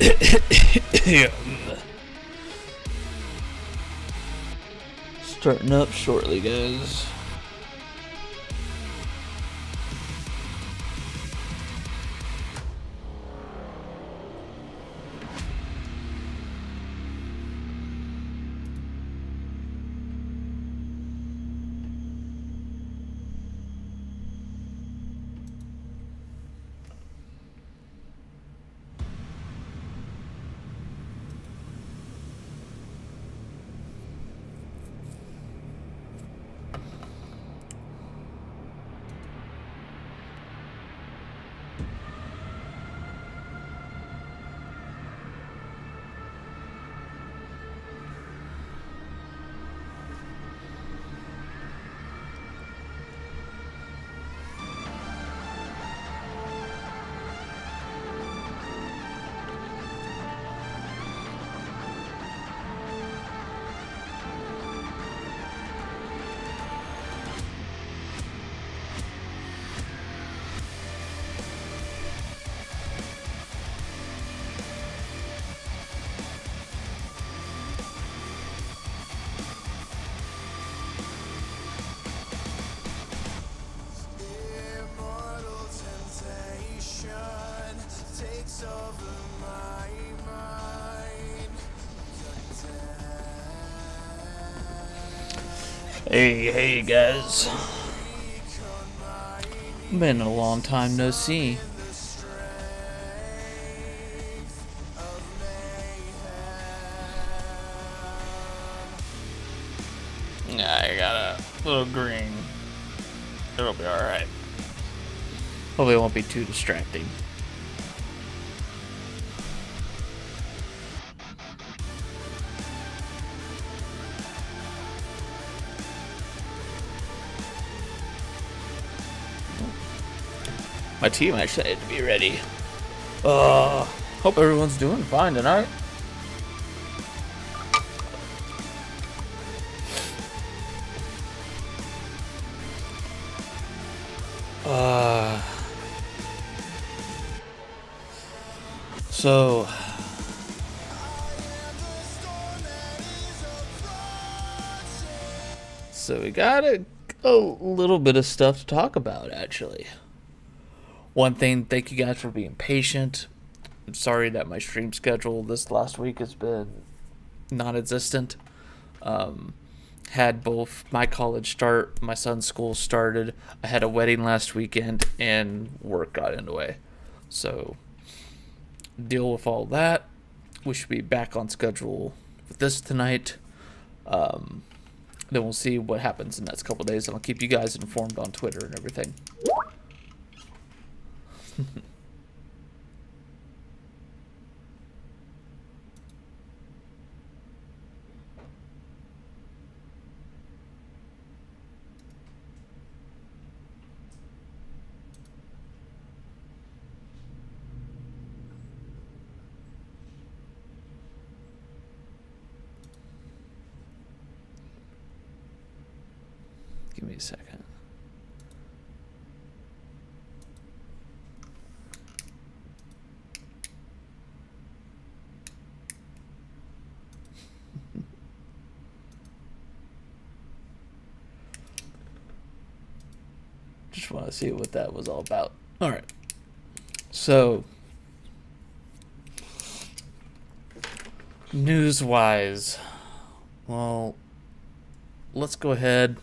Yeah. Starting up shortly, guys. Hey guys. Been a long time no see. I got a little green. It'll be alright. Hopefully it won't be too distracting. My team actually had to be ready. Hope everyone's doing fine tonight. So we got a little bit of stuff to talk about, actually. One thing, thank you guys for being patient. I'm sorry that my stream schedule this last week has been non-existent. Had both my college start, my son's school started. I had a wedding last weekend, and work got in the way. So, deal with all that. We should be back on schedule with this tonight. Then we'll see what happens in the next couple days, and I'll keep you guys informed on Twitter and everything. Give me a second. Just want to see what that was all about. All right. So, news-wise, well, let's go ahead.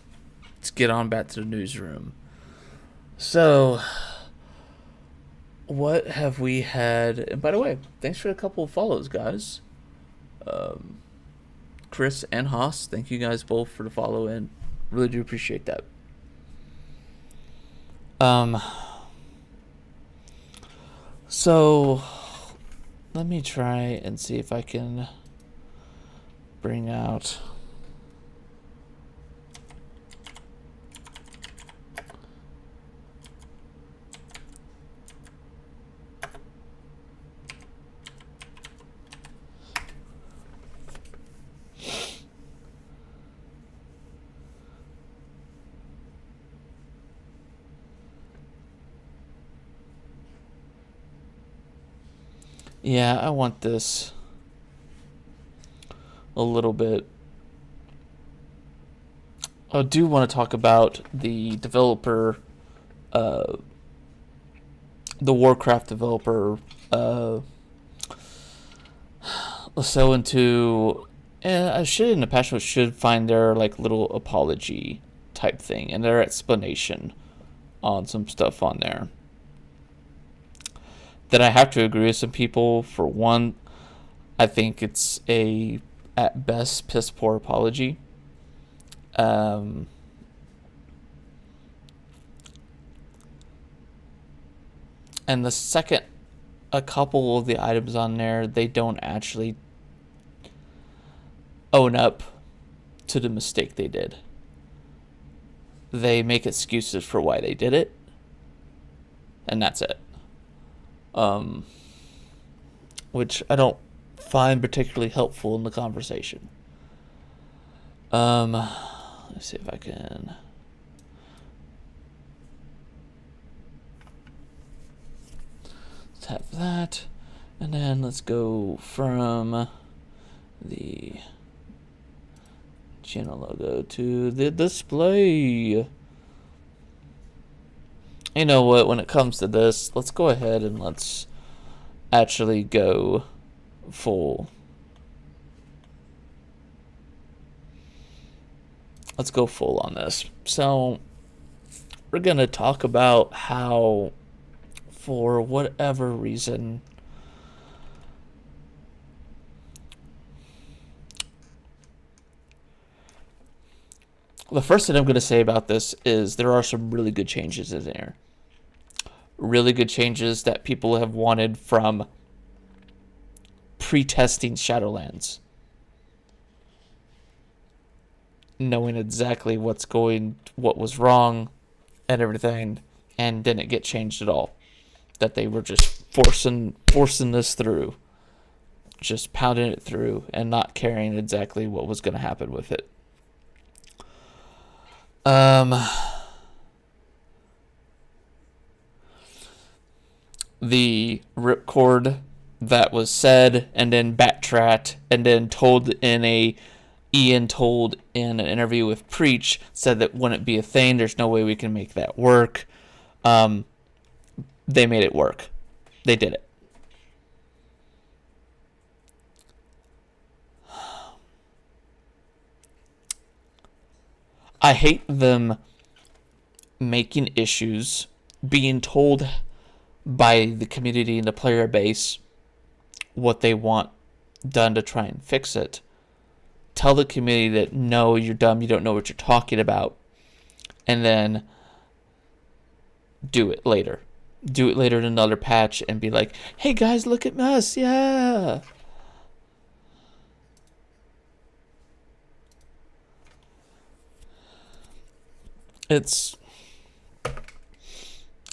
Let's get on back to the newsroom. So, what have we had? And by the way, thanks for a couple of follows, guys. Chris and Haas, thank you guys both for the follow in. Really do appreciate that. So, let me try and see if I can bring out... Yeah, I want this a little bit. I do want to talk about the developer, uh, the Warcraft developer, so into, I should in the past should find their like little apology type thing and their explanation on some stuff on there. That I have to agree with some people. For one, I think it's a at best piss poor apology. Um, and the second, a couple of the items on there, they don't actually own up to the mistake they did. They make excuses for why they did it, and that's it. Which I don't find particularly helpful in the conversation. Let's see if I can. Tap that, and then let's go from the channel logo to the display. You know what, when it comes to this, let's go ahead and let's actually go full. Let's go full on this. So we're going to talk about how, for whatever reason, the first thing I'm going to say about this is there are some really good changes in there. Really good changes that people have wanted from pre-testing Shadowlands. Knowing exactly what was wrong and everything, and didn't get changed at all. That they were just forcing this through. Just pounding it through and not caring exactly what was going to happen with it. The ripcord that was said and then backtracked and then Ian told in an interview with Preach, said that wouldn't be a thing. There's no way we can make that work. They made it work. They did it. I hate them making issues, being told by the community and the player base what they want done to try and fix it. Tell the community that, no, you're dumb, you don't know what you're talking about, and then do it later. Do it later in another patch and be like, hey guys, look at us, yeah. I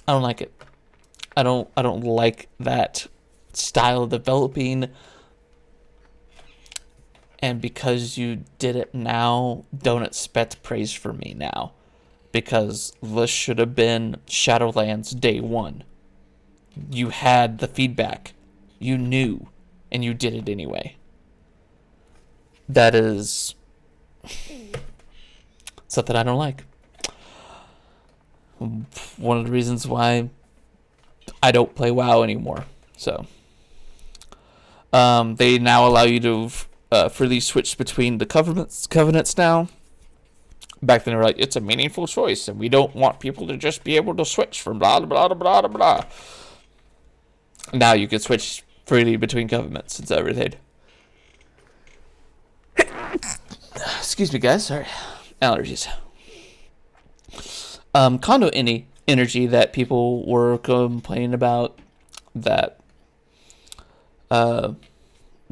don't like it. I don't like that style of developing. And because you did it now, don't expect praise from me now. Because this should have been Shadowlands day one. You had the feedback. You knew. And you did it anyway. That is something I don't like. One of the reasons why I don't play WoW anymore. So they now allow you to freely switch between the covenants now. Back then they were like, it's a meaningful choice and we don't want people to just be able to switch from blah blah blah blah blah. Now you can switch freely between covenants. It's everything. Excuse me guys, sorry. Allergies. Condo energy that people were complaining about, that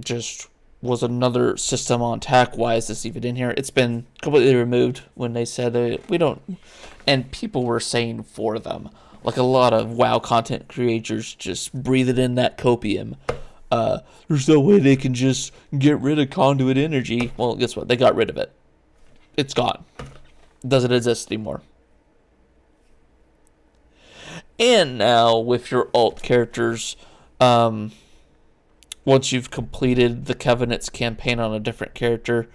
just was another system on attack. Why is this even in here? It's been completely removed when they said we don't, and people were saying for them, like a lot of WoW content creators just breathed in that copium. There's no way they can just get rid of conduit energy. Well, guess what? They got rid of it. It's gone. It doesn't exist anymore. And now with your alt characters, once you've completed the Covenant's campaign on a different character,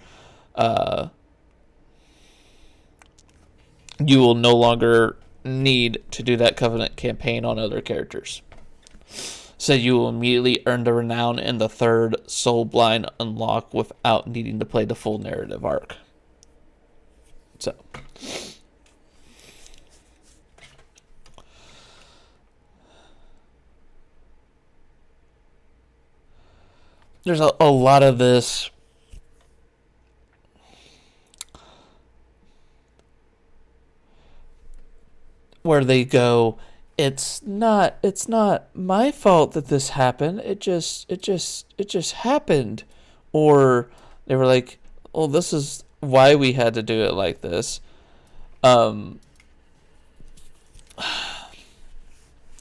you will no longer need to do that Covenant campaign on other characters. So you will immediately earn the renown in the third Soulblind unlock without needing to play the full narrative arc. So there's a lot of this where they go, it's not my fault that this happened. It just happened. Or they were like, "Oh, this is why we had to do it like this."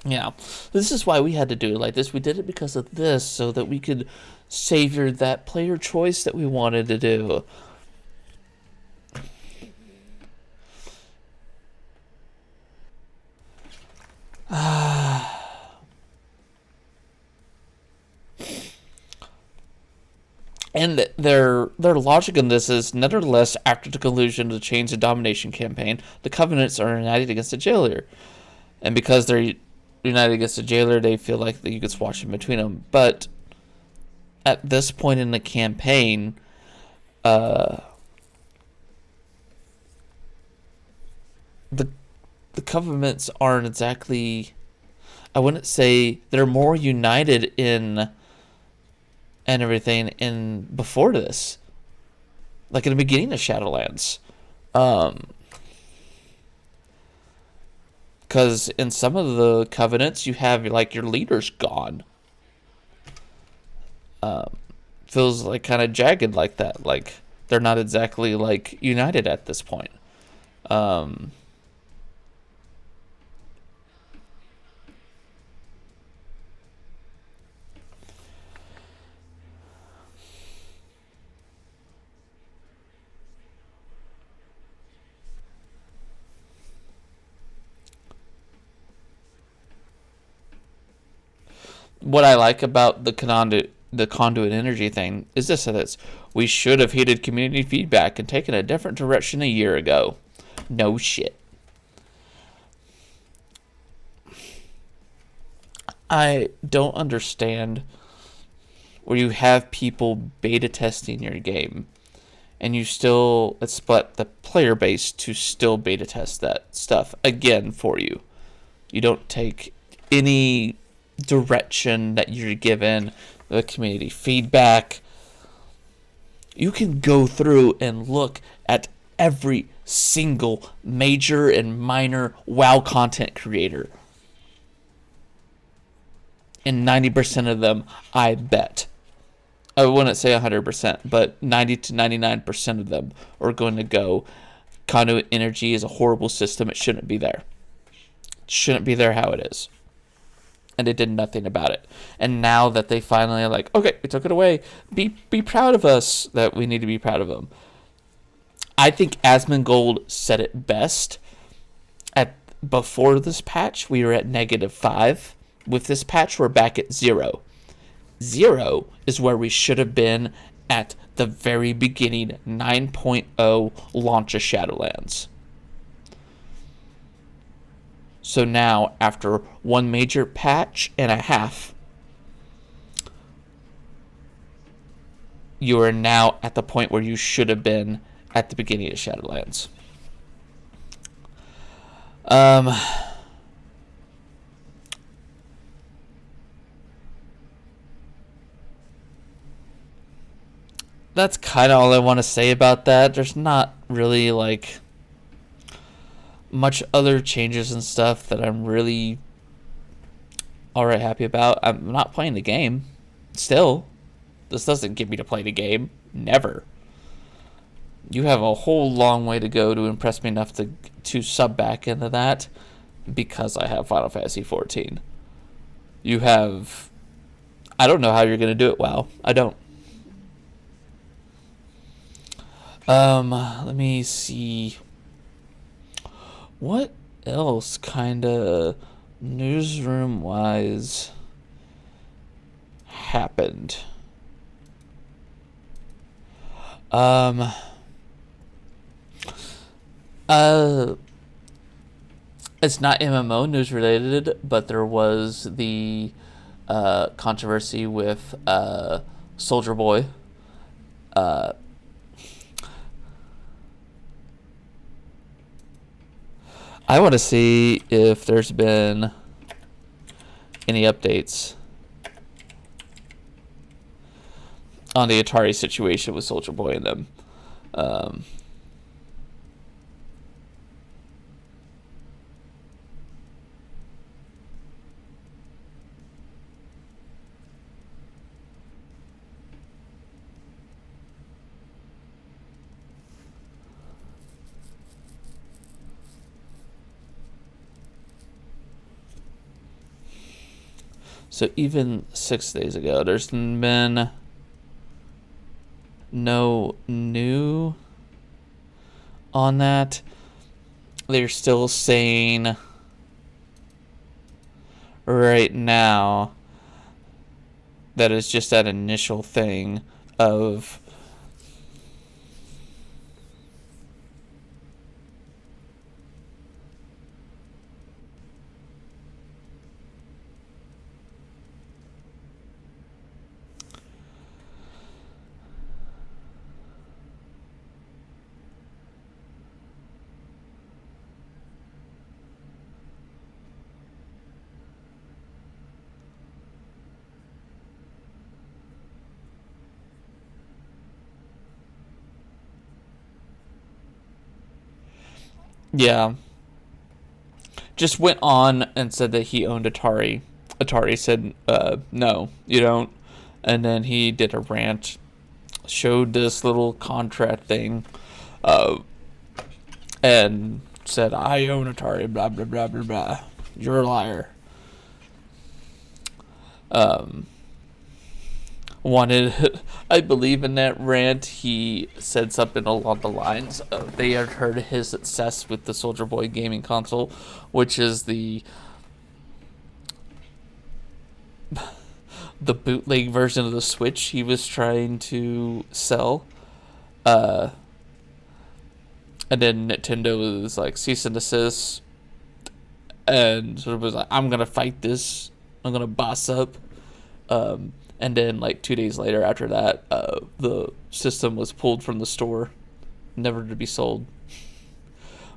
Yeah, this is why we had to do it like this. We did it because of this, so that we could savor that player choice that we wanted to do. And their logic in this is, nevertheless, after the conclusion of the Chains of Domination campaign, the Covenants are united against the Jailer. And because they're united against the Jailer, they feel like you could swatch in between them. But at this point in the campaign, the Covenants aren't exactly... I wouldn't say they're more united in... and everything in before this, like in the beginning of Shadowlands, because in some of the Covenants you have like your leaders gone. Feels like kind of jagged like that, like they're not exactly like united at this point. What I like about the conduit energy thing is this: that it's, we should have heeded community feedback and taken a different direction a year ago. No shit. I don't understand where you have people beta testing your game and you still expect the player base to still beta test that stuff again for you. You don't take any direction that you're given, the community feedback. You can go through and look at every single major and minor WoW content creator, and 90% of them, I bet, I wouldn't say 100%, but 90 to 99% of them are going to go, conduit energy is a horrible system, it shouldn't be there. It shouldn't be there how it is. And they did nothing about it. And now that they finally are like, okay, we took it away, be proud of us that we need to be proud of them. I think Asmongold said it best. Before this patch, we were at -5. With this patch, we're back at 0. 0 is where we should have been at the very beginning 9.0 launch of Shadowlands. So now, after one major patch and a half, you are now at the point where you should have been at the beginning of Shadowlands. That's kind of all I want to say about that. There's not really, like, much other changes and stuff that I'm really alright happy about. I'm not playing the game still. This doesn't get me to play the game. Never. You have a whole long way to go to impress me enough to sub back into that, because I have Final Fantasy 14. You have... I don't know how you're going to do it well. I don't. Let me see... What else kind of newsroom-wise happened. It's not MMO news related, but there was the controversy with Soldier Boy. I want to see if there's been any updates on the Atari situation with Soldier Boy and them. So even 6 days ago, there's been no new on that. They're still saying right now that it's just that initial thing of yeah, just went on and said that he owned Atari. Atari said, no, you don't. And then he did a rant, showed this little contract thing, and said, I own Atari, blah, blah, blah, blah, blah. You're a liar. I believe in that rant, he said something along the lines of they had heard his success with the Soldier Boy gaming console, which is the bootleg version of the Switch he was trying to sell. And then Nintendo was like, cease and desist. And sort of was like, I'm going to fight this. I'm going to boss up. And then, like, 2 days later after that, the system was pulled from the store, never to be sold.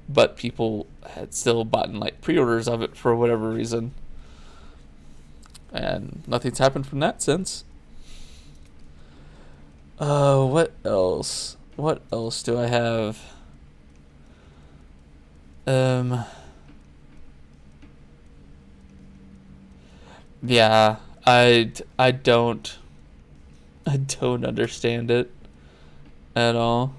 But people had still bought, like, pre-orders of it for whatever reason. And nothing's happened from that since. What else? What else do I have? Yeah, I don't understand it at all.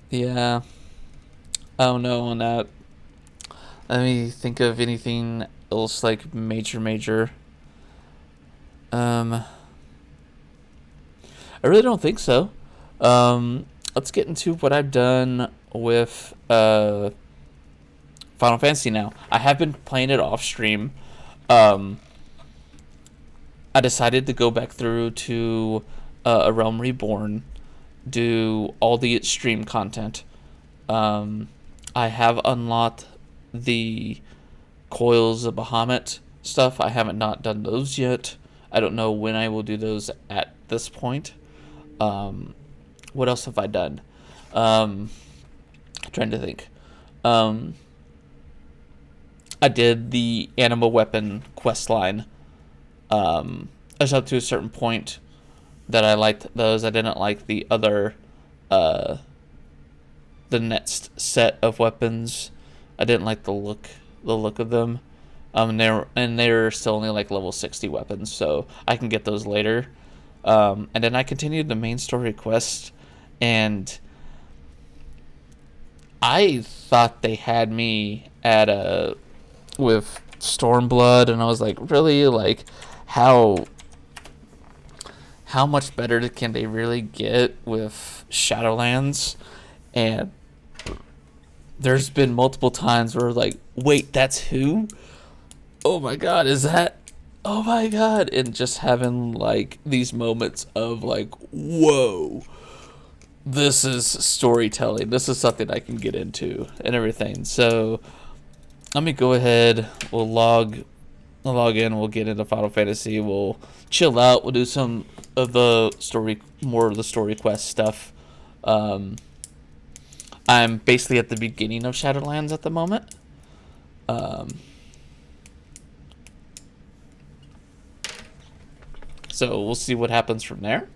Yeah, I don't know on that. Let me think of anything else like major. I really don't think so. Let's get into what I've done with Final Fantasy now. I have been playing it off stream. I decided to go back through to A Realm Reborn, do all the stream content. I have unlocked the Coils of Bahamut stuff. I haven't not done those yet. I don't know when I will do those at this point. What else have I done? Trying to think. I did the Animal Weapon quest line. I was up to a certain point that I liked those. I didn't like the other, the next set of weapons. I didn't like the look of them. They're still only like level 60 weapons, so I can get those later. And then I continued the main story quest, and I thought they had me with Stormblood, and I was like, really? Like, how how much better can they really get with Shadowlands? And there's been multiple times where like, wait, that's who? Oh my god, is that? Oh my god. And just having like these moments of like, whoa, this is storytelling. This is something I can get into and everything. So let me go ahead. We'll log in. We'll get into Final Fantasy. We'll chill out. We'll do some of the story, more of the story quest stuff. I'm basically at the beginning of Shadowlands at the moment. So we'll see what happens from there.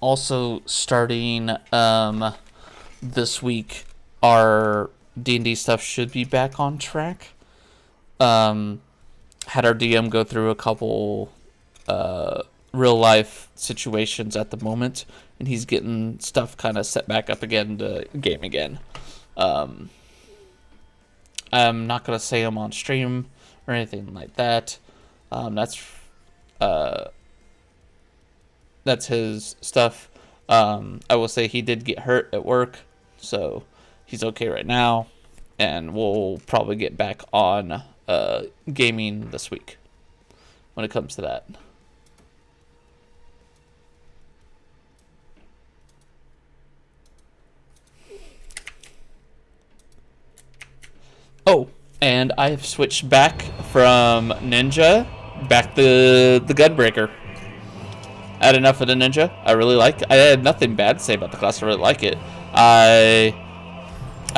Also starting this week, our D&D stuff should be back on track. Had our DM go through a couple real life situations at the moment, and he's getting stuff kind of set back up again to game again. I'm not gonna say I'm on stream or anything like that. That's his stuff. I will say he did get hurt at work, so he's okay right now, and we'll probably get back on gaming this week when it comes to that. Oh, and I've switched back from Ninja back to the Gunbreaker. I had enough of the Ninja. I had nothing bad to say about the class. I really like it. I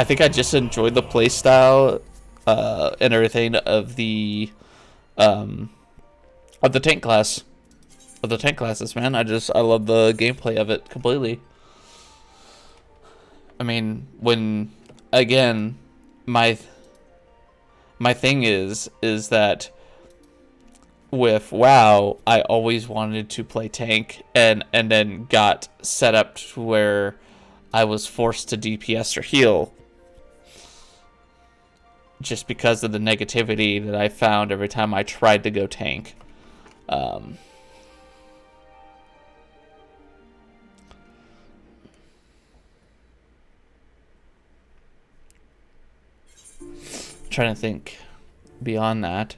think I just enjoyed the playstyle and everything of the tank class. Of the tank classes, man. I love the gameplay of it completely. I mean, again, my thing is that with WoW, I always wanted to play tank, and then got set up to where I was forced to DPS or heal, just because of the negativity that I found every time I tried to go tank. Trying to think beyond that.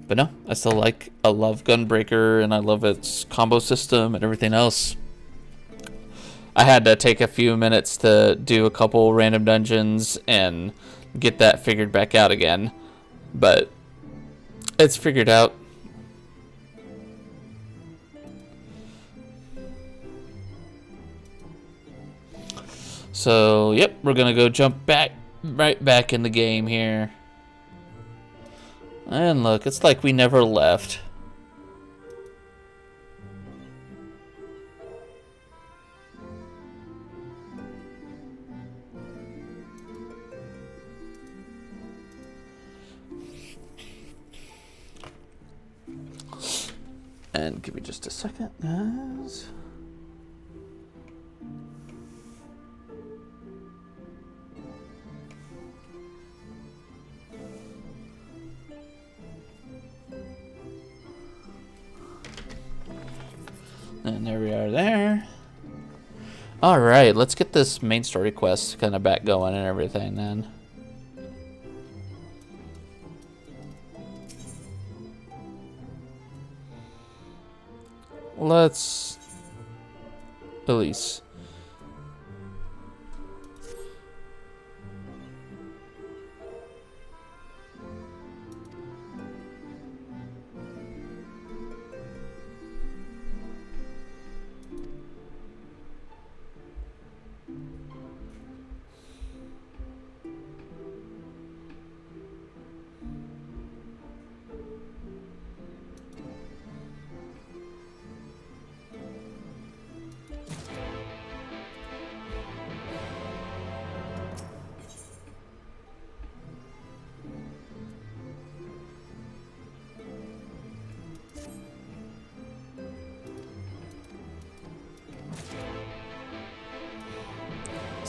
But no, I love Gunbreaker, and I love its combo system and everything else. I had to take a few minutes to do a couple random dungeons and get that figured back out again, but it's figured out. So, yep, we're gonna go jump right back in the game here. And look, it's like we never left. And give me just a second, guys. And there we are there. Alright, let's get this main story quest kind of back going and everything then. Let's... Elise.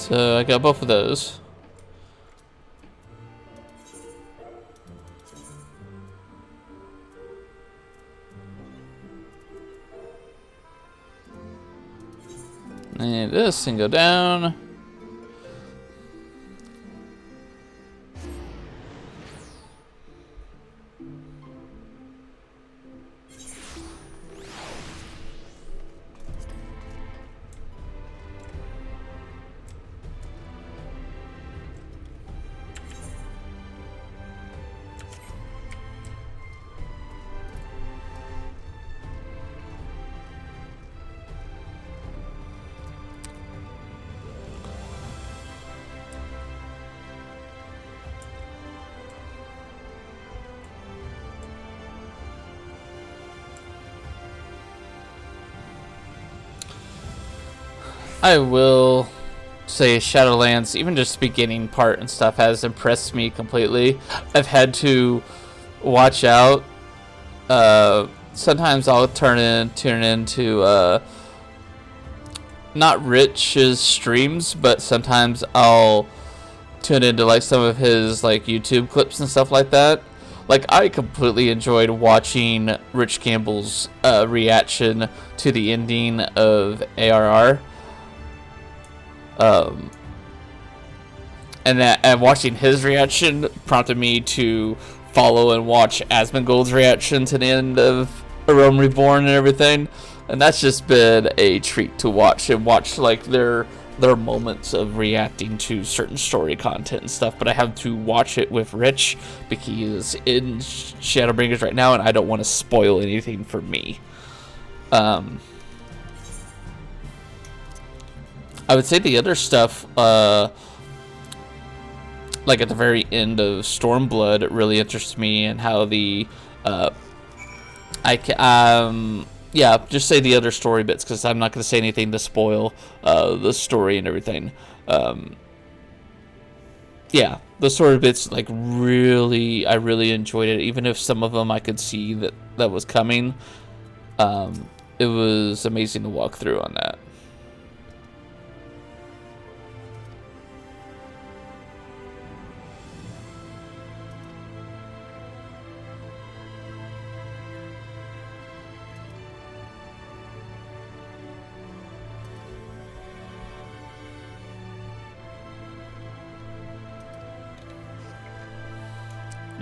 So I got both of those. And this can go down. I will say Shadowlands, even just beginning part and stuff, has impressed me completely. I've had to watch out. Sometimes I'll tune into not Rich's streams, but sometimes I'll tune into like some of his like YouTube clips and stuff like that. Like, I completely enjoyed watching Rich Campbell's reaction to the ending of ARR. And watching his reaction prompted me to follow and watch Asmongold's reaction to the end of A Realm Reborn and everything, and that's just been a treat to watch like their moments of reacting to certain story content and stuff. But I have to watch it with Rich because he is in Shadowbringers right now, and I don't want to spoil anything for me. I would say the other stuff, like at the very end of Stormblood, it really interests me, and how the, yeah, just say the other story bits, because I'm not going to say anything to spoil the story and everything. Yeah, the story bits, like, I really enjoyed it, even if some of them I could see that was coming. It was amazing to walk through on that.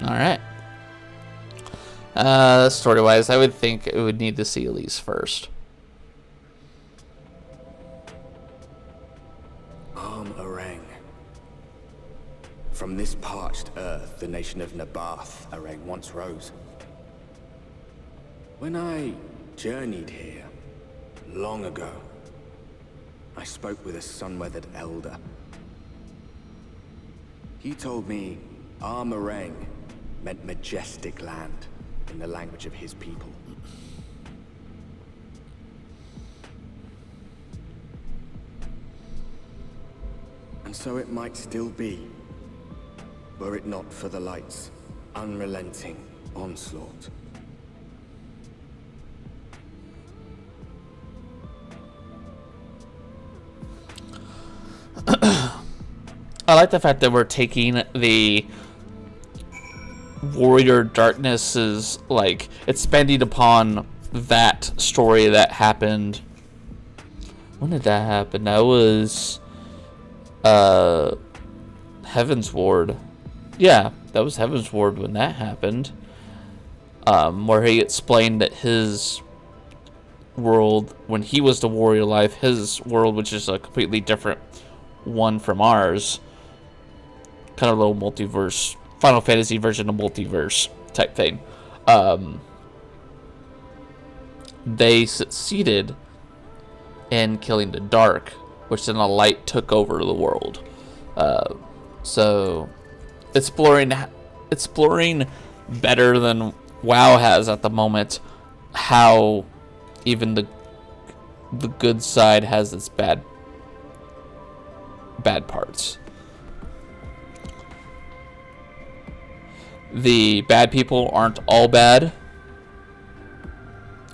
Alright. Story-wise, I would think it would need to see Elise first. Arang. From this parched earth, the nation of Nabath, Arang once rose. When I journeyed here, long ago, I spoke with a sun-weathered elder. He told me Armarang meant majestic land in the language of his people. And so it might still be, were it not for the light's unrelenting onslaught. I like the fact that we're taking the Warrior Darkness's, like, expanding upon that story that happened. When did that happen? That was Heaven's Ward. Yeah, that was Heaven's Ward when that happened. Where he explained that his world, when he was the Warrior Life, his world, which is a completely different one from ours, kind of a little multiverse, Final Fantasy version of multiverse type thing. They succeeded in killing the dark, which then the light took over the world. So exploring better than WoW has at the moment, how even the good side has its bad parts. The bad people aren't all bad.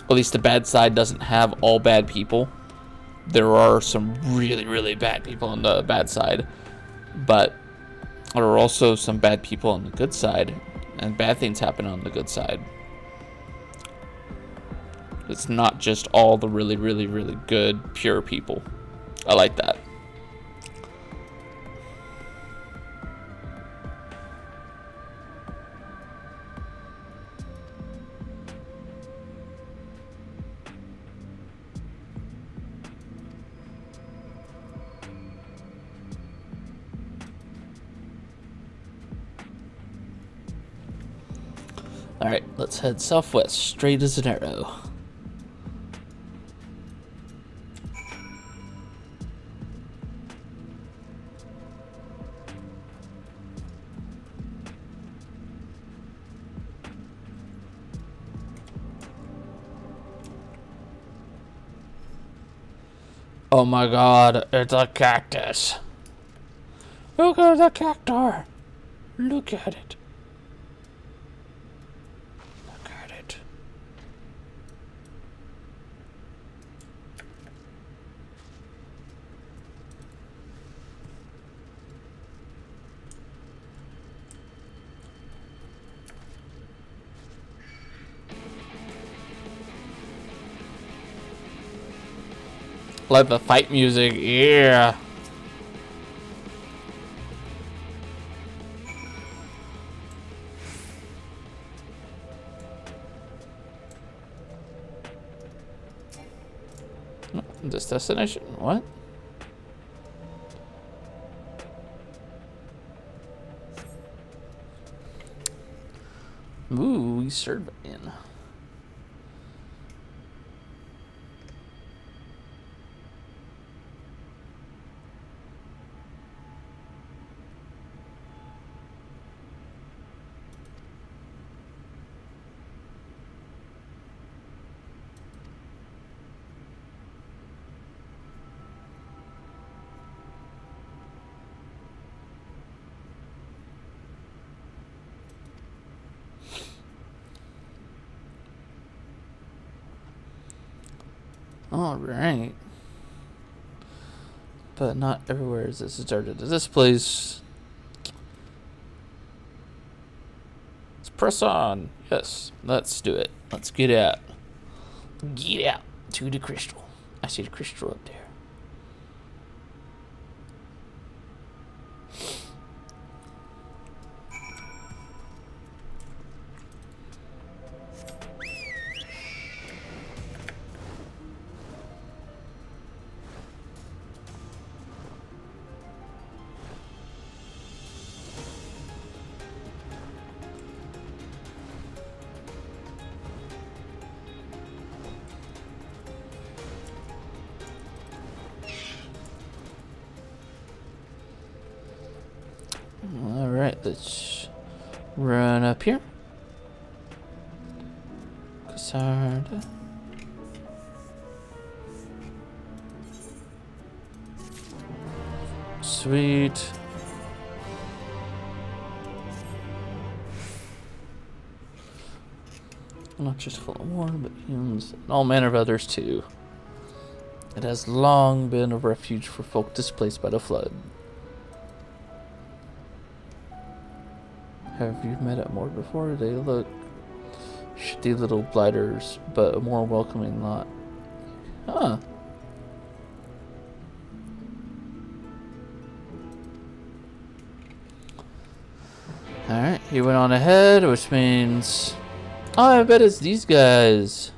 At least the bad side doesn't have all bad people. there are some really, really bad people on the bad side, but there are also some bad people on the good side, and bad things happen on the good side. It's not just all the really, really, really good, pure people. I like that. Alright, let's head southwest, straight as an arrow. Oh my god, it's a cactus. Look at the cactus. Look at it. Look at it. Like the fight music, yeah. This destination? What? Ooh, we surveying. All right. But not everywhere is this deserted. This place. Let's press on. Yes, let's do it. Let's get out. Get out to the crystal. I see the crystal up there. Alright, let's run up here. Cassard. Sweet. Not just full of war, but humans and all manner of others too. It has long been a refuge for folk displaced by the flood. Have you met at more before? They look shitty little blighters, but a more welcoming lot. Huh. Alright, he went on ahead, which means... Oh, I bet it's these guys.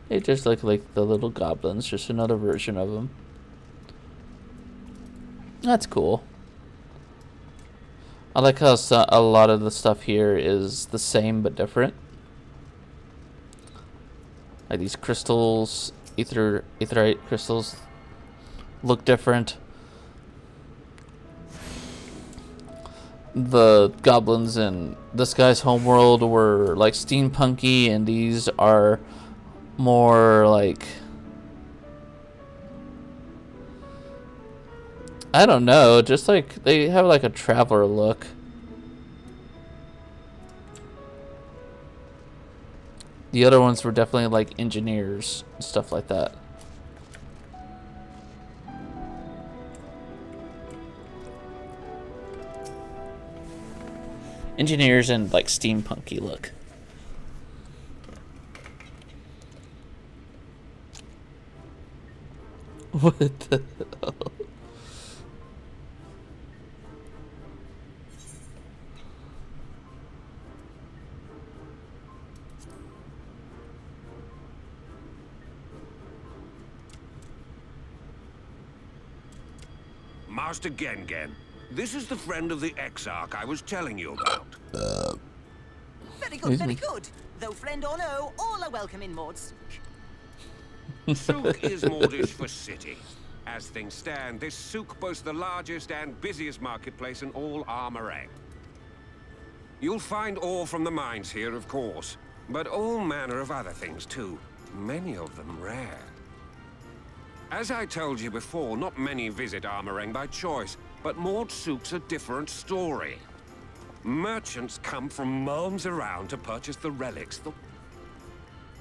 They just look like the little goblins, just another version of them. That's cool. I like how a lot of the stuff here is the same but different. Like these crystals, aetherite crystals, look different. The goblins in this guy's homeworld were like steampunky, and these are more like, I don't know, just like they have like a traveler look. The other ones were definitely like engineers and stuff like that. Engineers and like steampunky look. What the hell? Master Gengen, this is the friend of the Exarch I was telling you about. Very good, very good. Though friend or no, all are welcome in Maud's. Souk is Mordish for city. As things stand, this souk boasts the largest and busiest marketplace in all Armorang. You'll find ore from the mines here, of course, but all manner of other things too. Many of them rare. As I told you before, not many visit Armorang by choice, but Maud Souk's a different story. Merchants come from realms around to purchase the relics.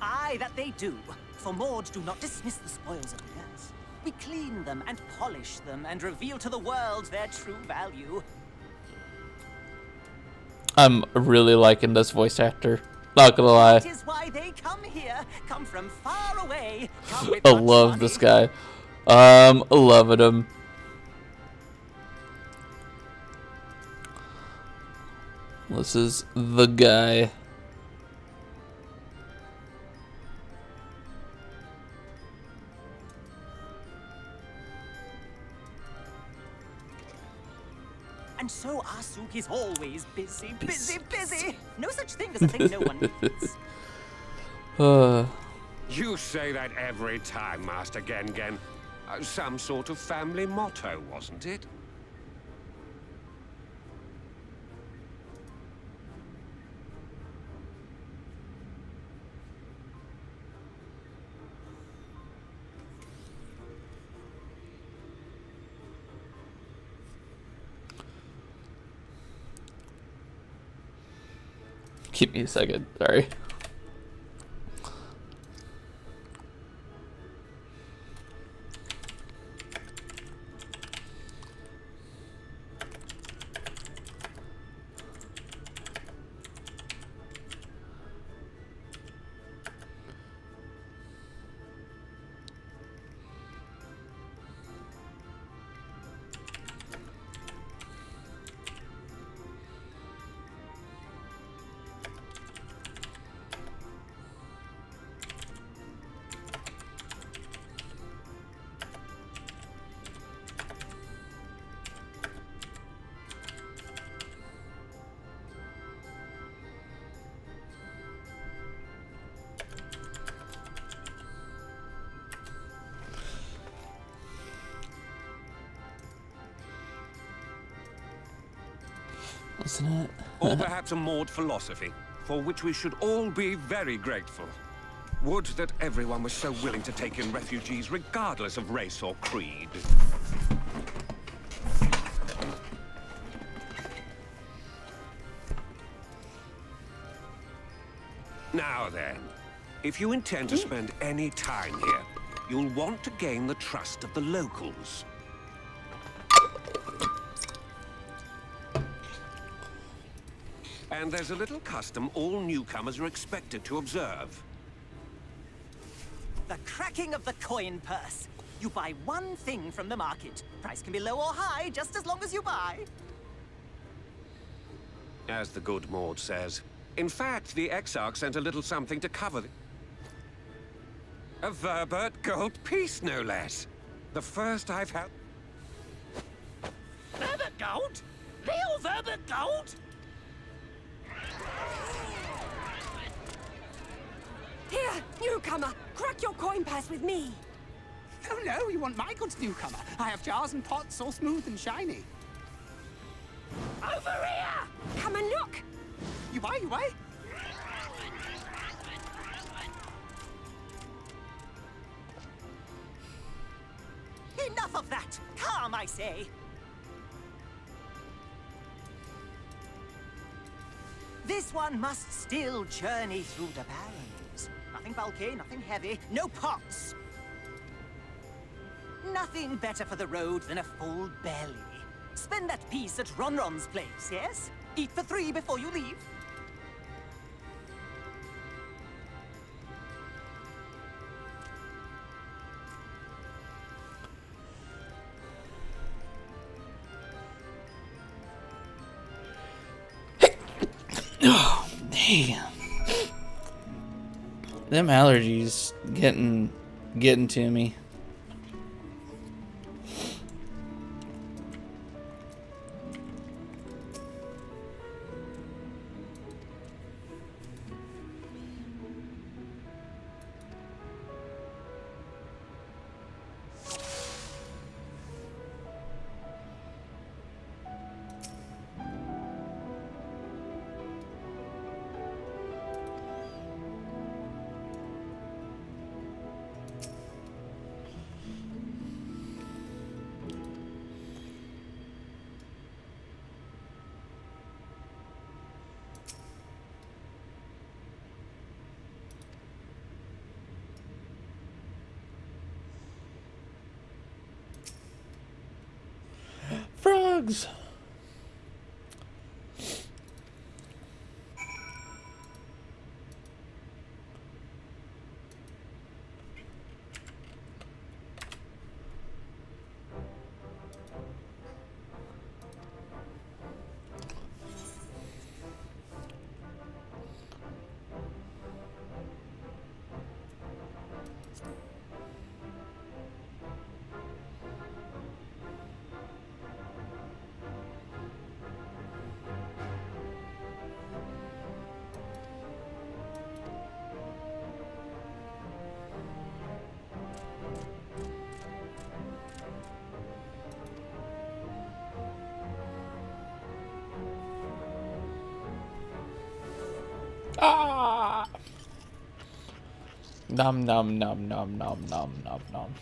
Aye, that they do. For Maud do not dismiss the spoils of the earth. We clean them and polish them and reveal to the world their true value. I'm really liking this voice actor. Not gonna lie. That is why they come here, come from far away, come with I much love money. this guy. I'm loving him. This is the guy. And so our souk is always busy, busy, busy. No such thing as a thing no one needs. You say that every time, Master Gengen. Some sort of family motto, wasn't it? Give me a second, sorry. Isn't it? Or perhaps a Maud philosophy, for which we should all be very grateful. Would that everyone was so willing to take in refugees regardless of race or creed. Now then, if you intend to spend any time here, you'll want to gain the trust of the locals. And there's a little custom all newcomers are expected to observe. The cracking of the coin purse. You buy one thing from the market. Price can be low or high, just as long as you buy. As the good Maud says. In fact, the Exarch sent a little something to cover a Verbert gold piece, no less. The first I've had. Verbert gold? Real Verbert gold? Here, newcomer, crack your coin purse with me. Oh no, you want my goods, newcomer. I have jars and pots all smooth and shiny. Over here! Come and look. You buy, you buy. Enough of that! Calm, I say! This one must still journey through the barrens. Nothing bulky, nothing heavy, no pots. Nothing better for the road than a full belly. Spend that piece at Ronron's place, yes? Eat for 3 before you leave. Damn. Them allergies getting to me. Frogs. Ah! Nom nom nom nom nom nom nom nom.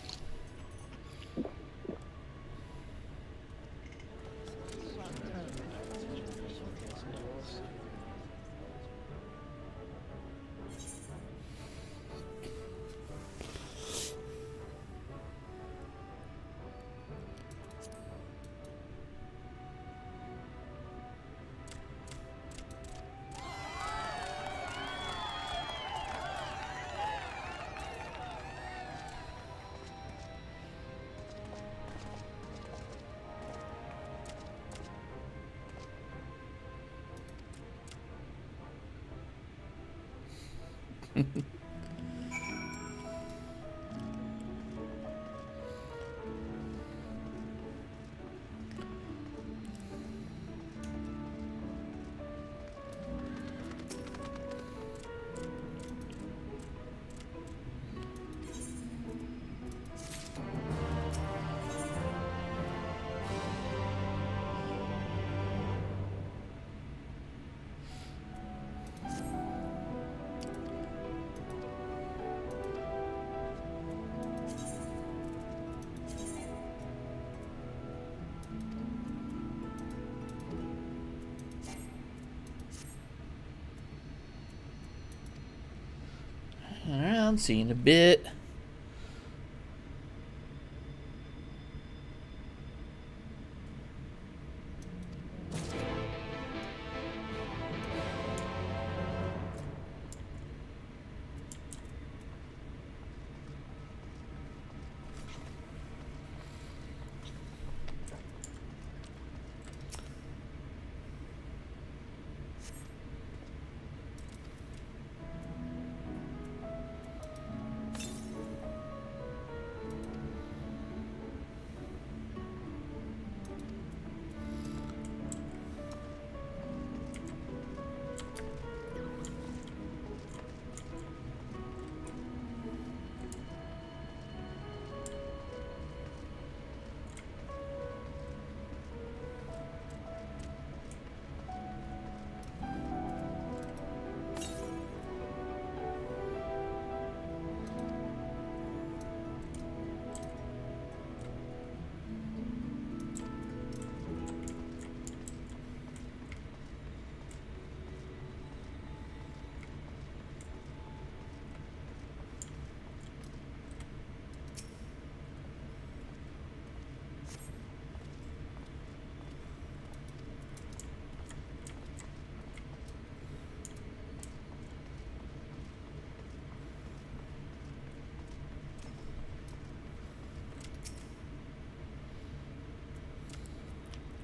Around, seeing a bit.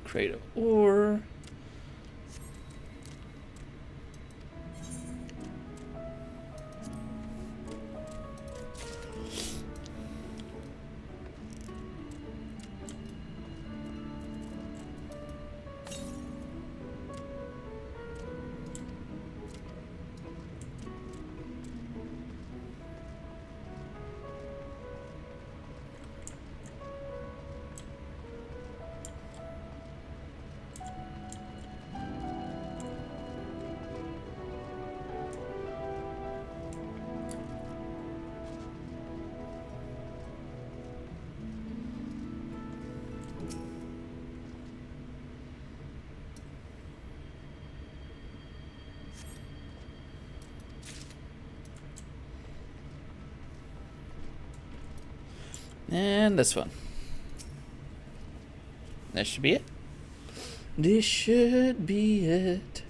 Creative ore. And this one. That should be it. This should be it.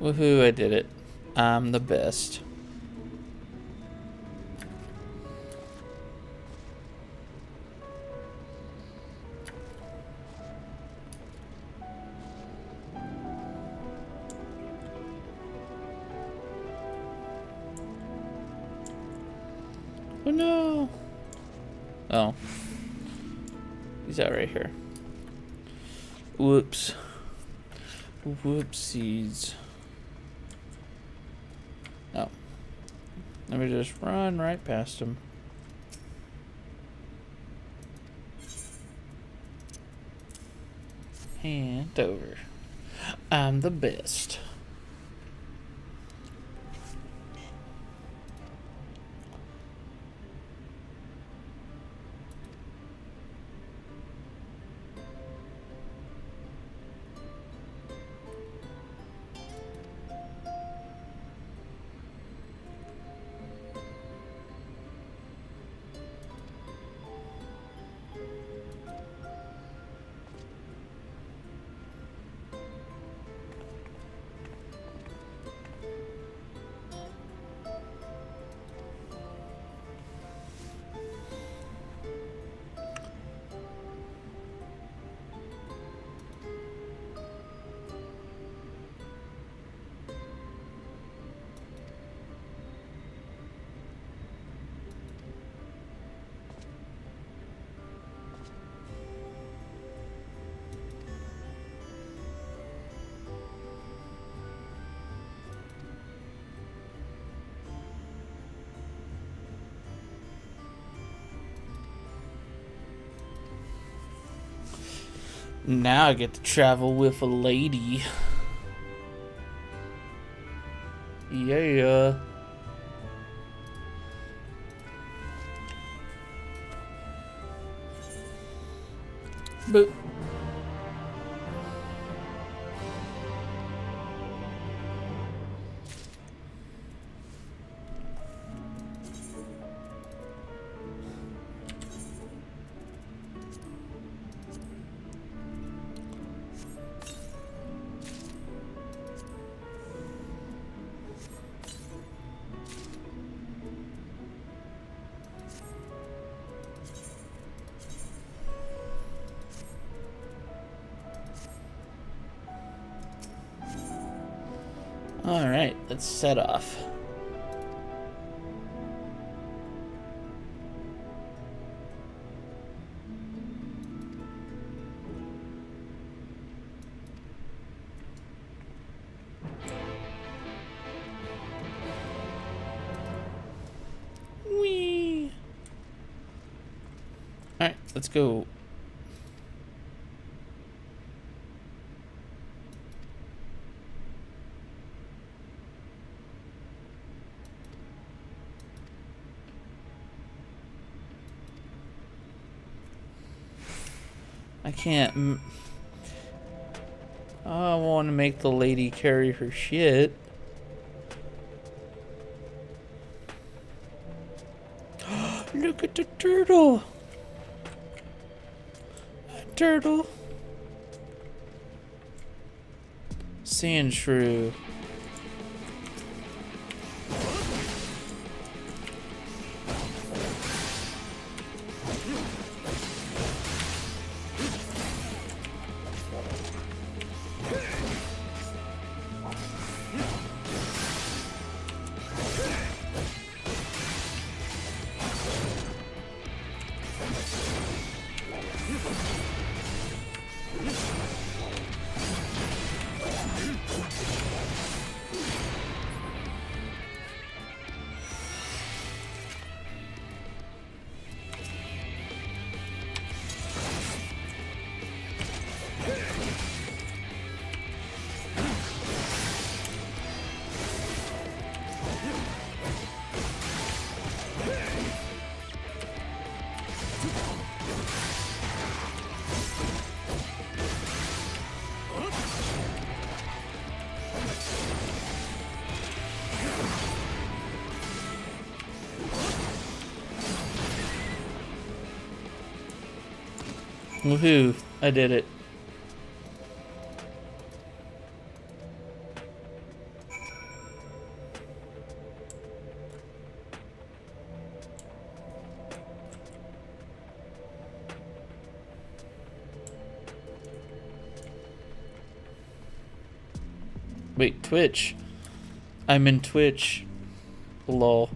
Woohoo, I did it. I'm the best. Oh no! Oh. He's out right here. Whoops. Whoopsies. Oh. Let me just run right past him. And over. I'm the best. Now I get to travel with a lady. Yeah. Boop. Alright, let's set off. Whee! Alright, let's go. I can't. I want to make the lady carry her shit. Look at the turtle. A turtle. Sand shrew. Woohoo, I did it. Wait, Twitch. I'm in Twitch. Lol.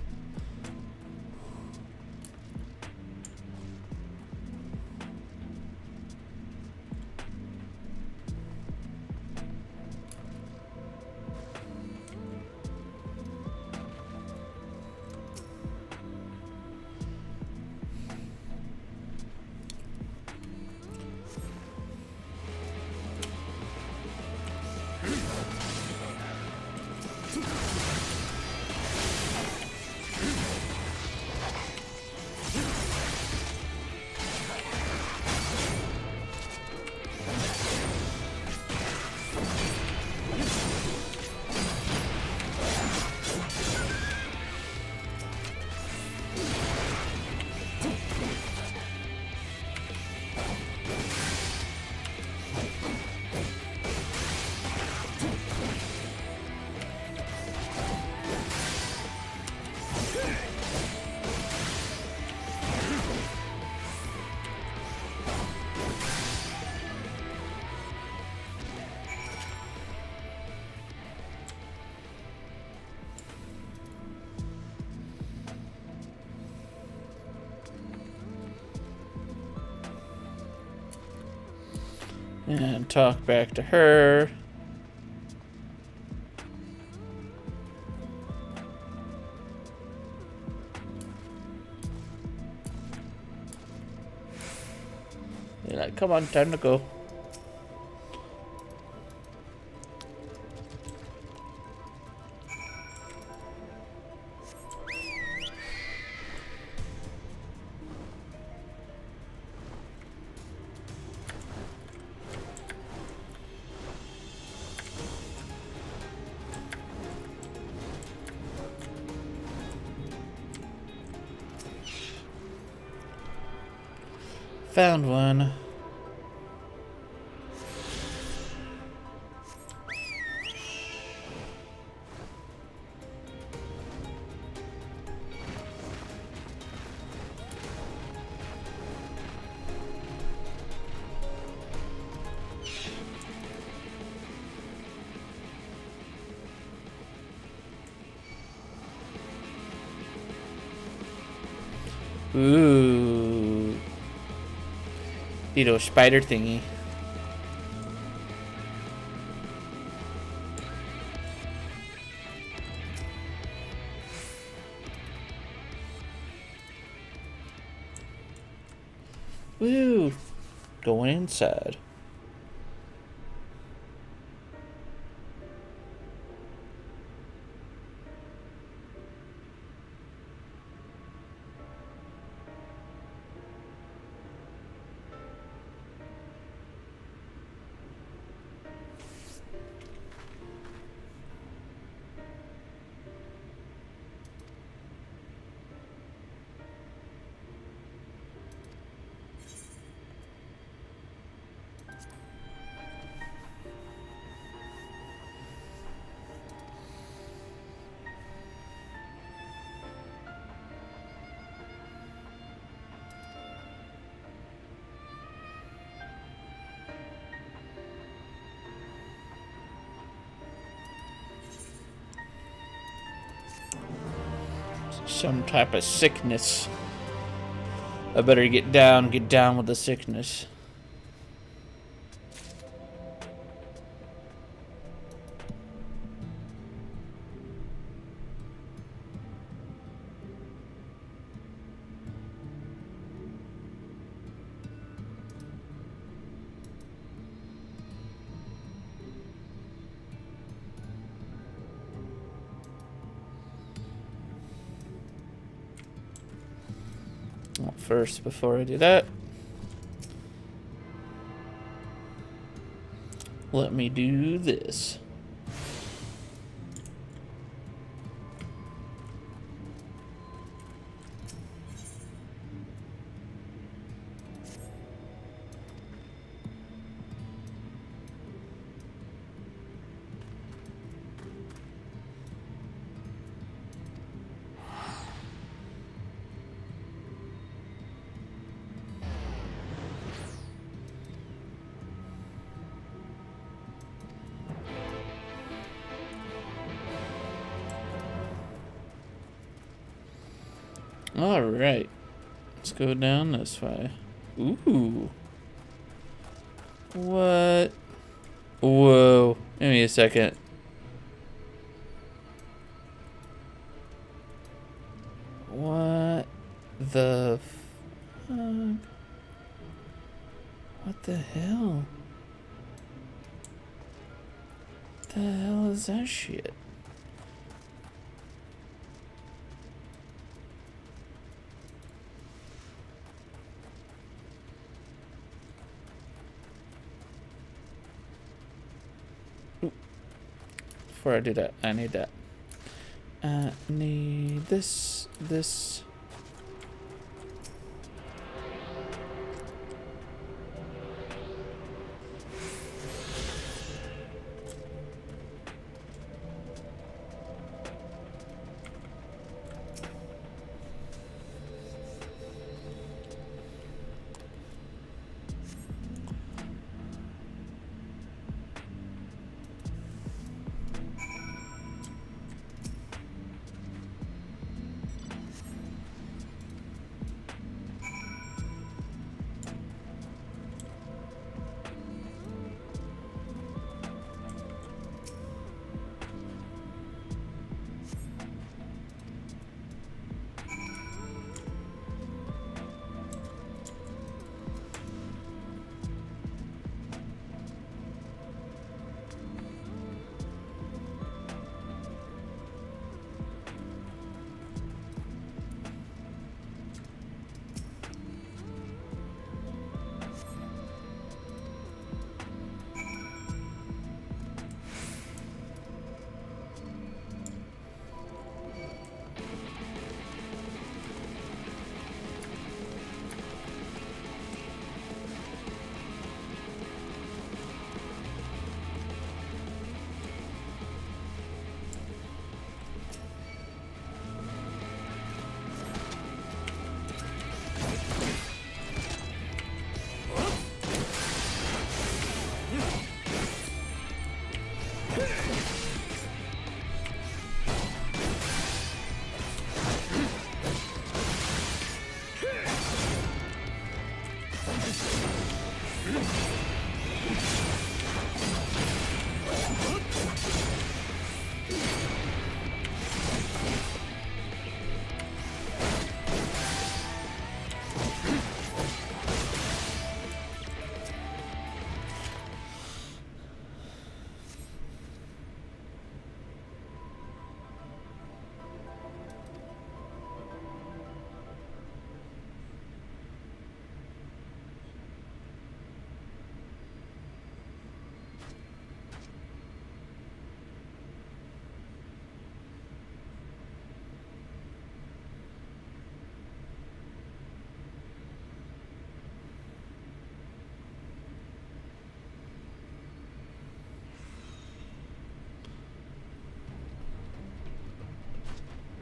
And talk back to her. You're like, come on, time to go. Found one. Ooh. Little spider thingy. Woo! Going inside. Some type of sickness. I better get down with the sickness. Well, first, before I do that, let me do this. All right, let's go down this way. Ooh. What? Whoa. Give me a second. What the fuck? What the hell? What the hell is that shit? Before I do that, I need that. I need this.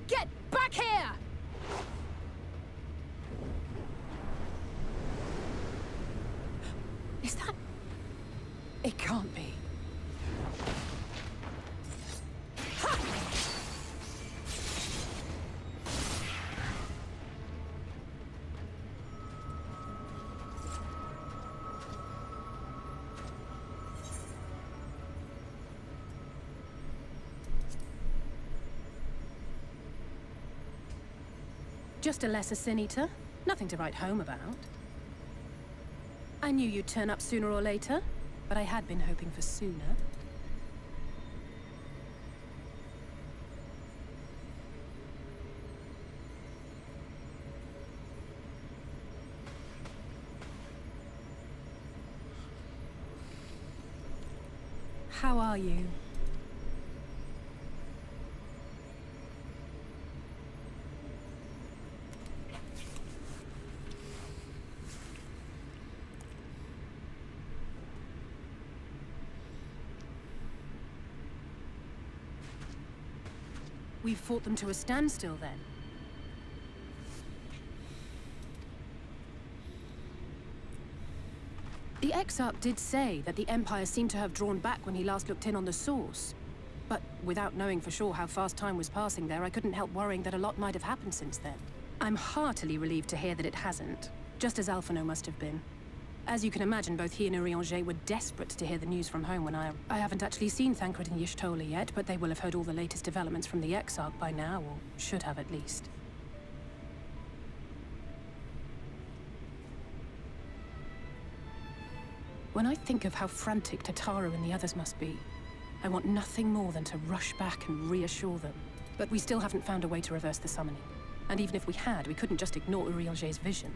Get back here! Is that... It can't be. Just a lesser sin eater. Nothing to write home about. I knew you'd turn up sooner or later, but I had been hoping for sooner. How are you? We've fought them to a standstill, then. The Exarch did say that the Empire seemed to have drawn back when he last looked in on the source. But without knowing for sure how fast time was passing there, I couldn't help worrying that a lot might have happened since then. I'm heartily relieved to hear that it hasn't, just as Alphino must have been. As you can imagine, both he and Urianger were desperate to hear the news from home when I haven't actually seen Thancred and Y'shtola yet, but they will have heard all the latest developments from the Exarch by now, or should have at least. When I think of how frantic Tataru and the others must be, I want nothing more than to rush back and reassure them. But we still haven't found a way to reverse the summoning. And even if we had, we couldn't just ignore Urianger's vision.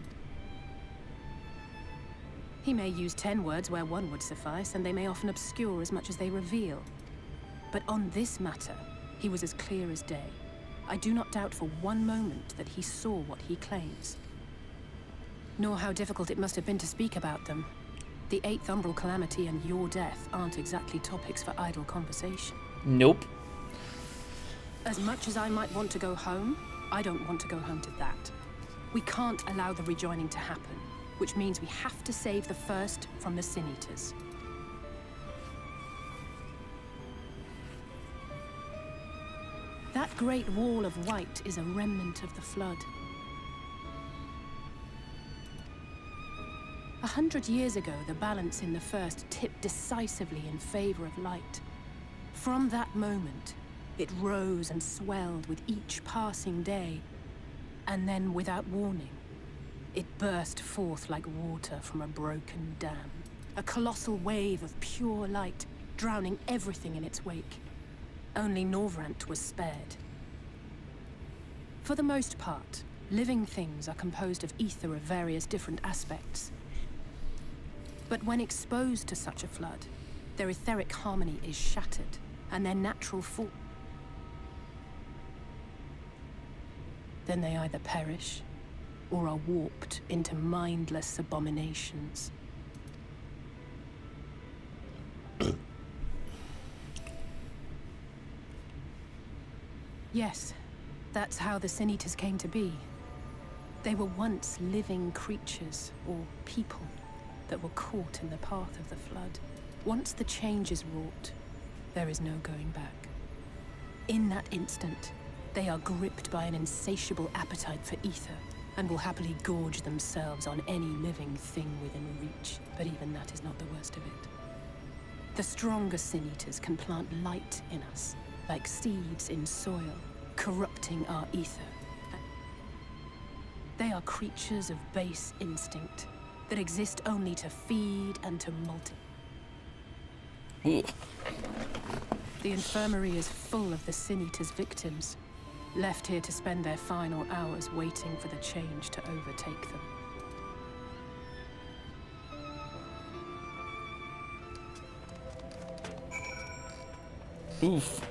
He may use 10 words where one would suffice, and they may often obscure as much as they reveal. But on this matter, he was as clear as day. I do not doubt for one moment that he saw what he claims. Nor how difficult it must have been to speak about them. The 8th Umbral Calamity and your death aren't exactly topics for idle conversation. Nope. As much as I might want to go home, I don't want to go home to that. We can't allow the rejoining to happen, which means we have to save the first from the Sin Eaters. That great wall of white is a remnant of the Flood. 100 years ago, the balance in the First tipped decisively in favor of light. From that moment, it rose and swelled with each passing day, and then, without warning, it burst forth like water from a broken dam. A colossal wave of pure light, drowning everything in its wake. Only Norvrant was spared. For the most part, living things are composed of ether of various different aspects. But when exposed to such a flood, their etheric harmony is shattered, and their natural form. Then they either perish, or are warped into mindless abominations. Yes, that's how the Sin Eaters came to be. They were once living creatures, or people, that were caught in the path of the Flood. Once the change is wrought, there is no going back. In that instant, they are gripped by an insatiable appetite for ether, and will happily gorge themselves on any living thing within reach. But even that is not the worst of it. The stronger Sin Eaters can plant light in us, like seeds in soil, corrupting our ether. They are creatures of base instinct, that exist only to feed and to multiply. The infirmary is full of the Sin Eaters' victims, left here to spend their final hours waiting for the change to overtake them. Oof.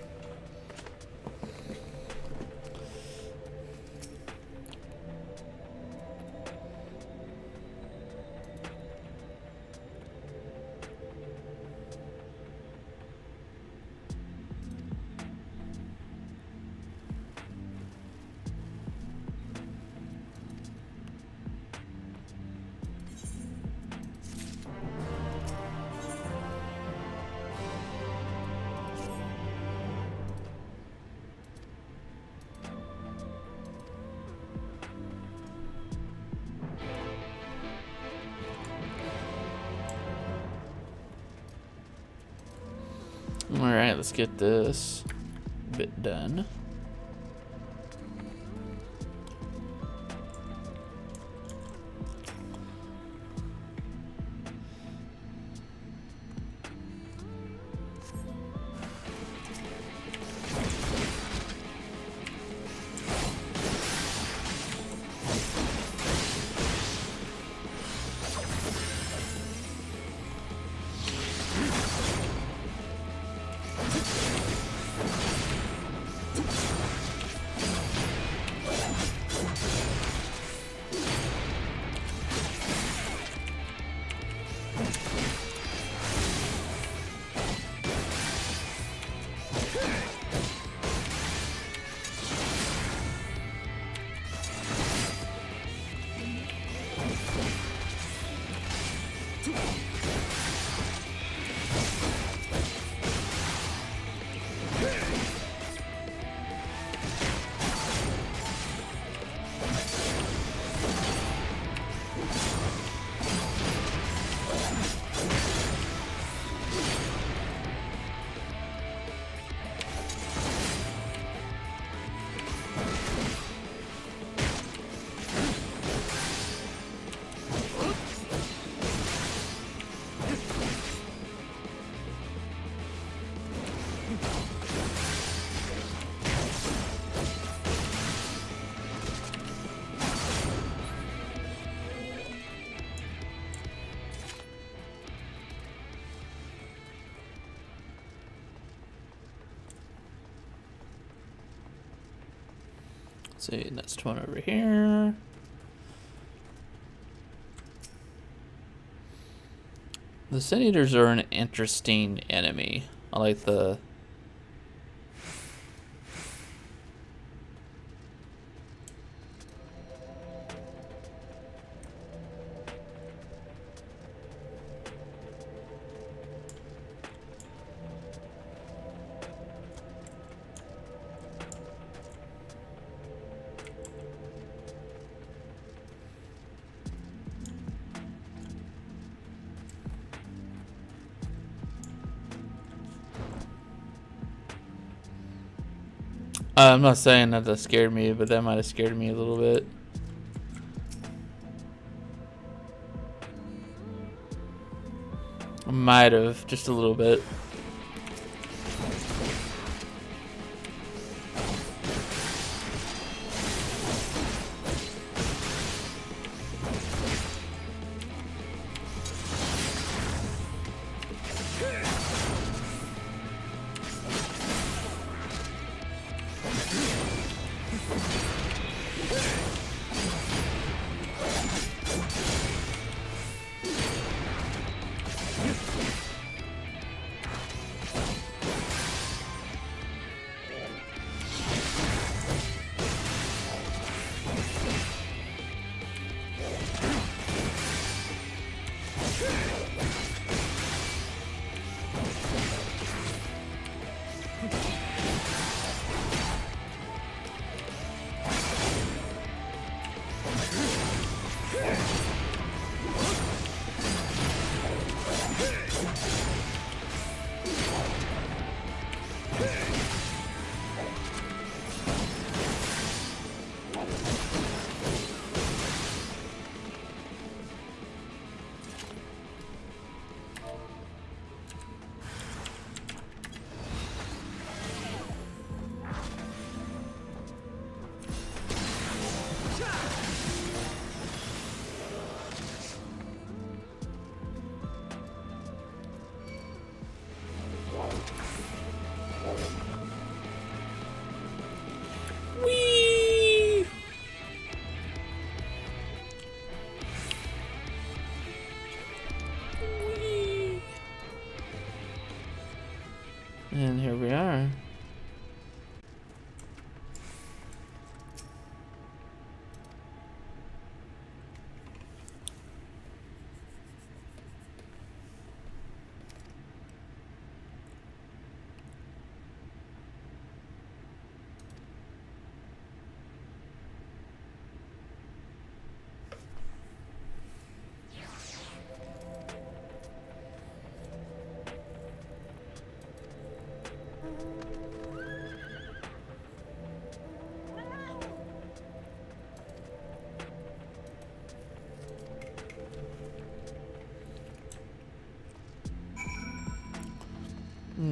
Alright, let's get this bit done. See, next one over here. The Sin Eaters are an interesting enemy. I like the... I'm not saying that scared me, but that might have scared me a little bit. Might have, just a little bit. Whee! Whee! And here we are.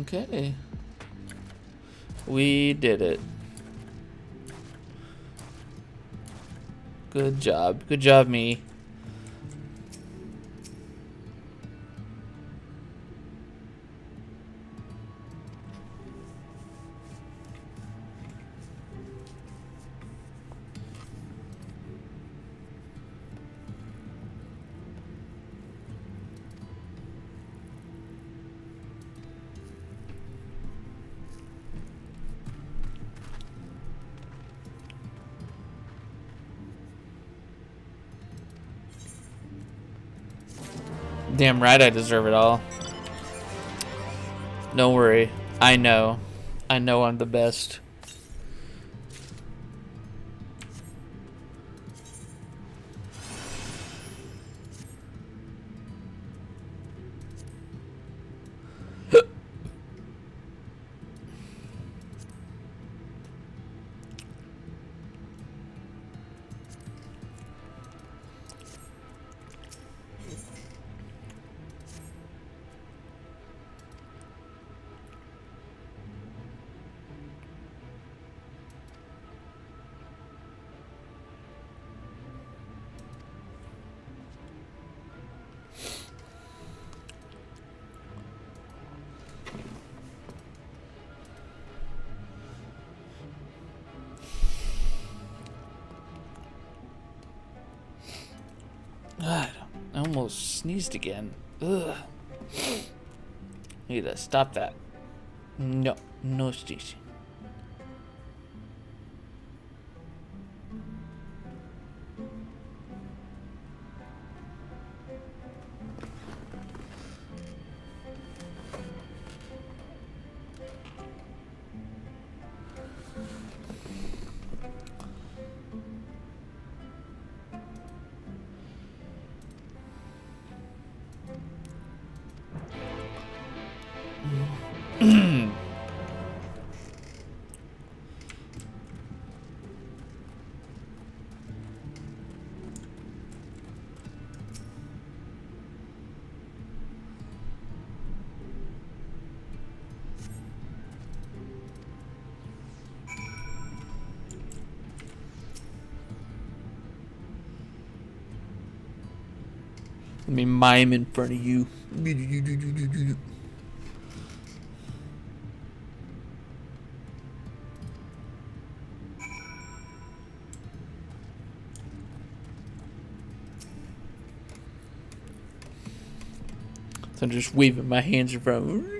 Okay. We did it. Good job. Good job, me. Damn right I deserve it all. Don't worry. I know. I know I'm the best. God, I almost sneezed again. Ugh. Need to stop that. No, no sneezing. Let me mime in front of you. So I'm just waving my hands in front of you.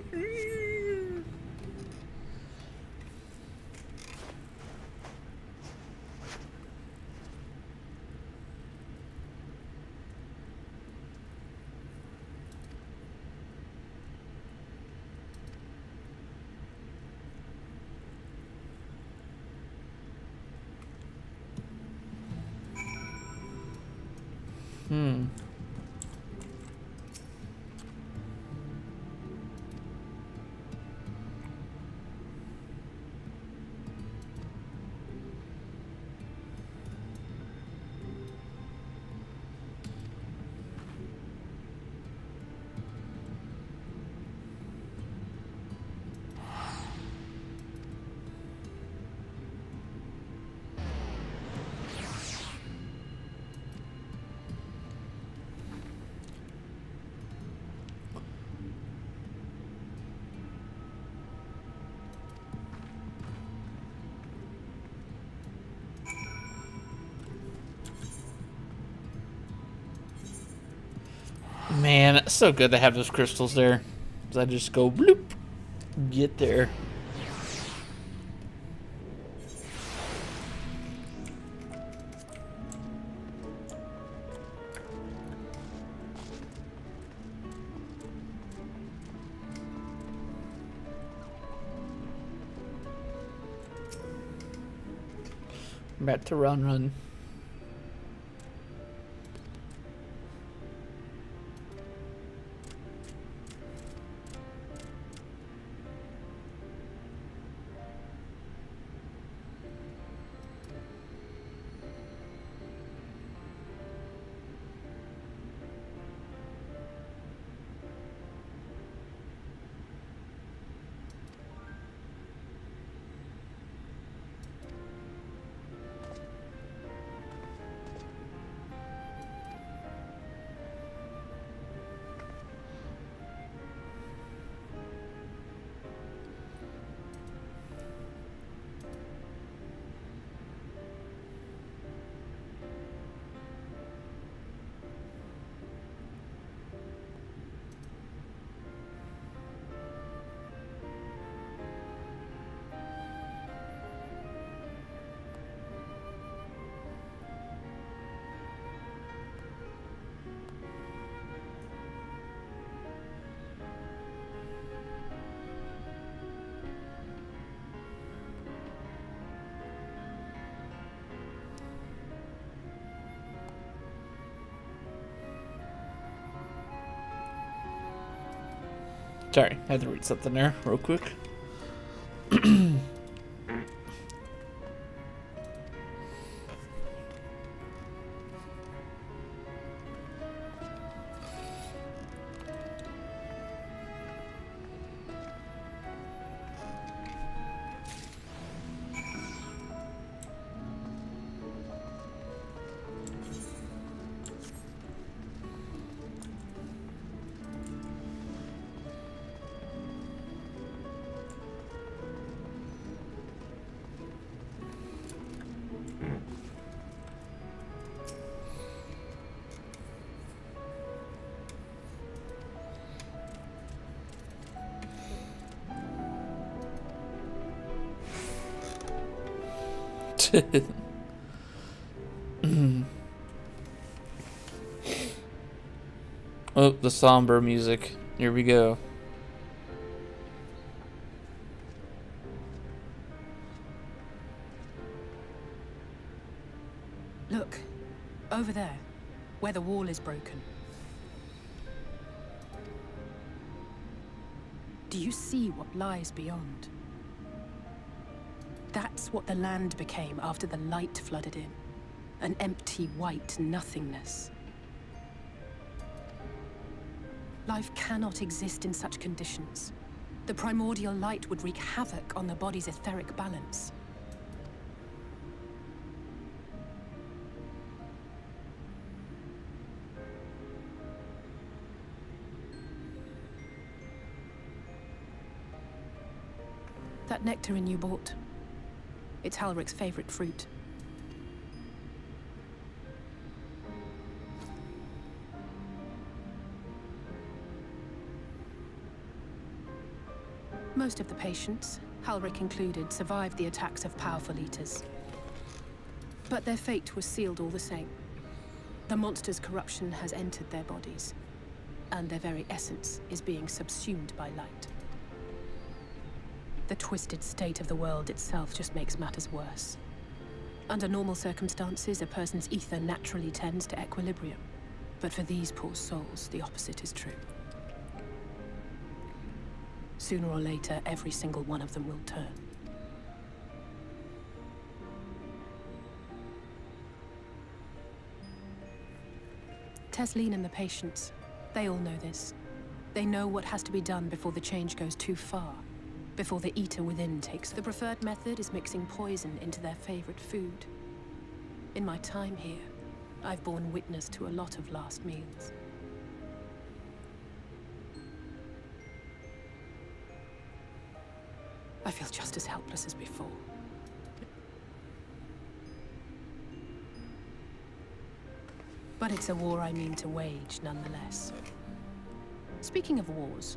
Man, it's so good to have those crystals there. 'Cause I just go bloop, get there. I'm about to run. Sorry, I had to read something there real quick. Oh, the somber music. Here we go. Look, over there, where the wall is broken. Do you see what lies beyond? That's what the land became after the light flooded in. An empty white nothingness. Life cannot exist in such conditions. The primordial light would wreak havoc on the body's etheric balance. That nectarine you bought, it's Halric's favorite fruit. Most of the patients, Halric included, survived the attacks of powerful eaters. But their fate was sealed all the same. The monster's corruption has entered their bodies, and their very essence is being subsumed by light. The twisted state of the world itself just makes matters worse. Under normal circumstances, a person's ether naturally tends to equilibrium. But for these poor souls, the opposite is true. Sooner or later, every single one of them will turn. Tesleen and the patients, they all know this. They know what has to be done before the change goes too far, before the eater within takes. The preferred method is mixing poison into their favorite food. In my time here, I've borne witness to a lot of last meals. I feel just as helpless as before. But it's a war I mean to wage, nonetheless. Speaking of wars,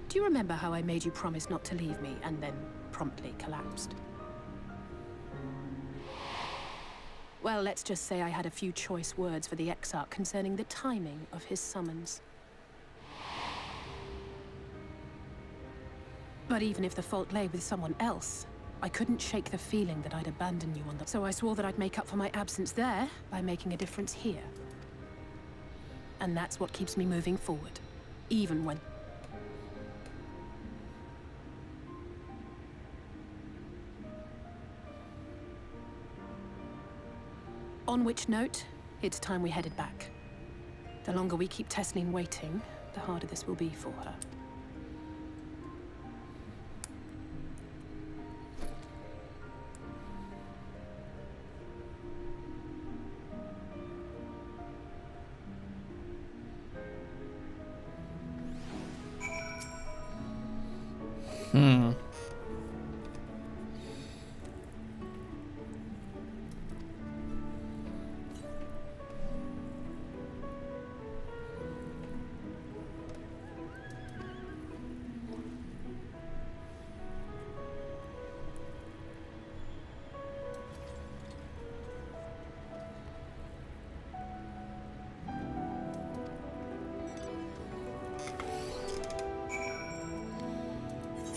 do you remember how I made you promise not to leave me and then promptly collapsed? Well, let's just say I had a few choice words for the Exarch concerning the timing of his summons. But even if the fault lay with someone else, I couldn't shake the feeling that I'd abandon you on the... So I swore that I'd make up for my absence there by making a difference here. And that's what keeps me moving forward, even when... On which note, it's time we headed back. The longer we keep Tesleen waiting, the harder this will be for her.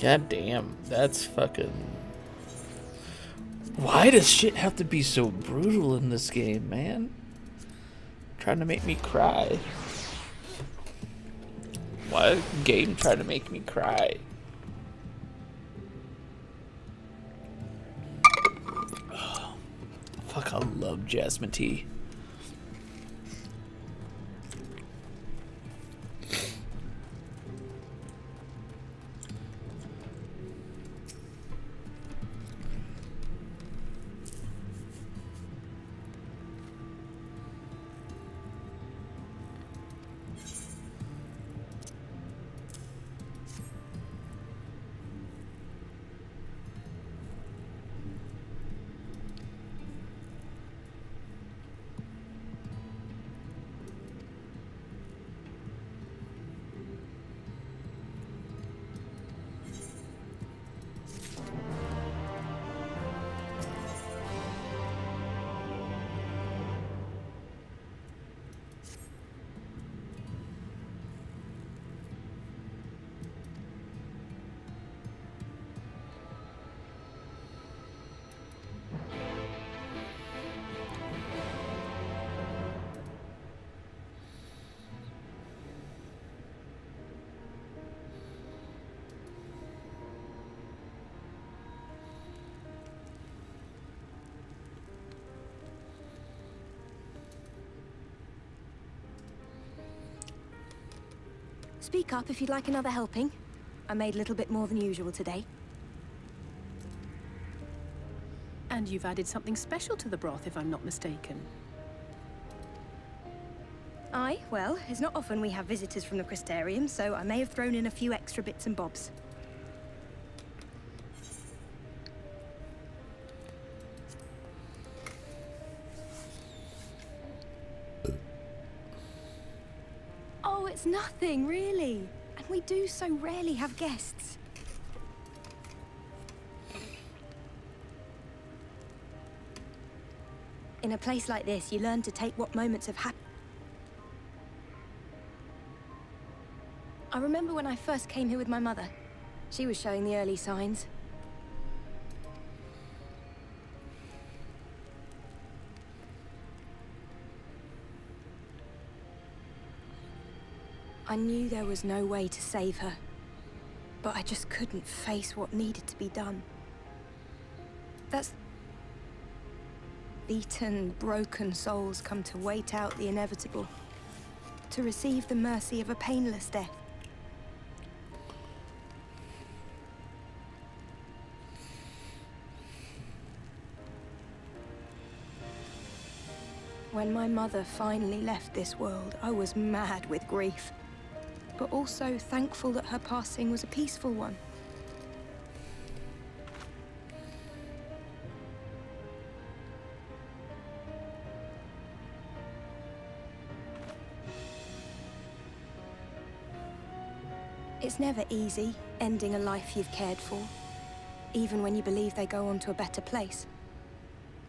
God damn, that's fucking... Why does shit have to be so brutal in this game, man? Trying to make me cry. Why game trying to make me cry? Oh, fuck, I love jasmine tea. Speak up if you'd like another helping. I made a little bit more than usual today. And you've added something special to the broth, if I'm not mistaken. Aye, well, it's not often we have visitors from the Crystarium, so I may have thrown in a few extra bits and bobs. Oh, it's nothing, really. And we do so rarely have guests. In a place like this, you learn to take what moments of happiness. I remember when I first came here with my mother. She was showing the early signs. I knew there was no way to save her, but I just couldn't face what needed to be done. That's... Beaten, broken souls come to wait out the inevitable, to receive the mercy of a painless death. When my mother finally left this world, I was mad with grief, but also thankful that her passing was a peaceful one. It's never easy, ending a life you've cared for, even when you believe they go on to a better place.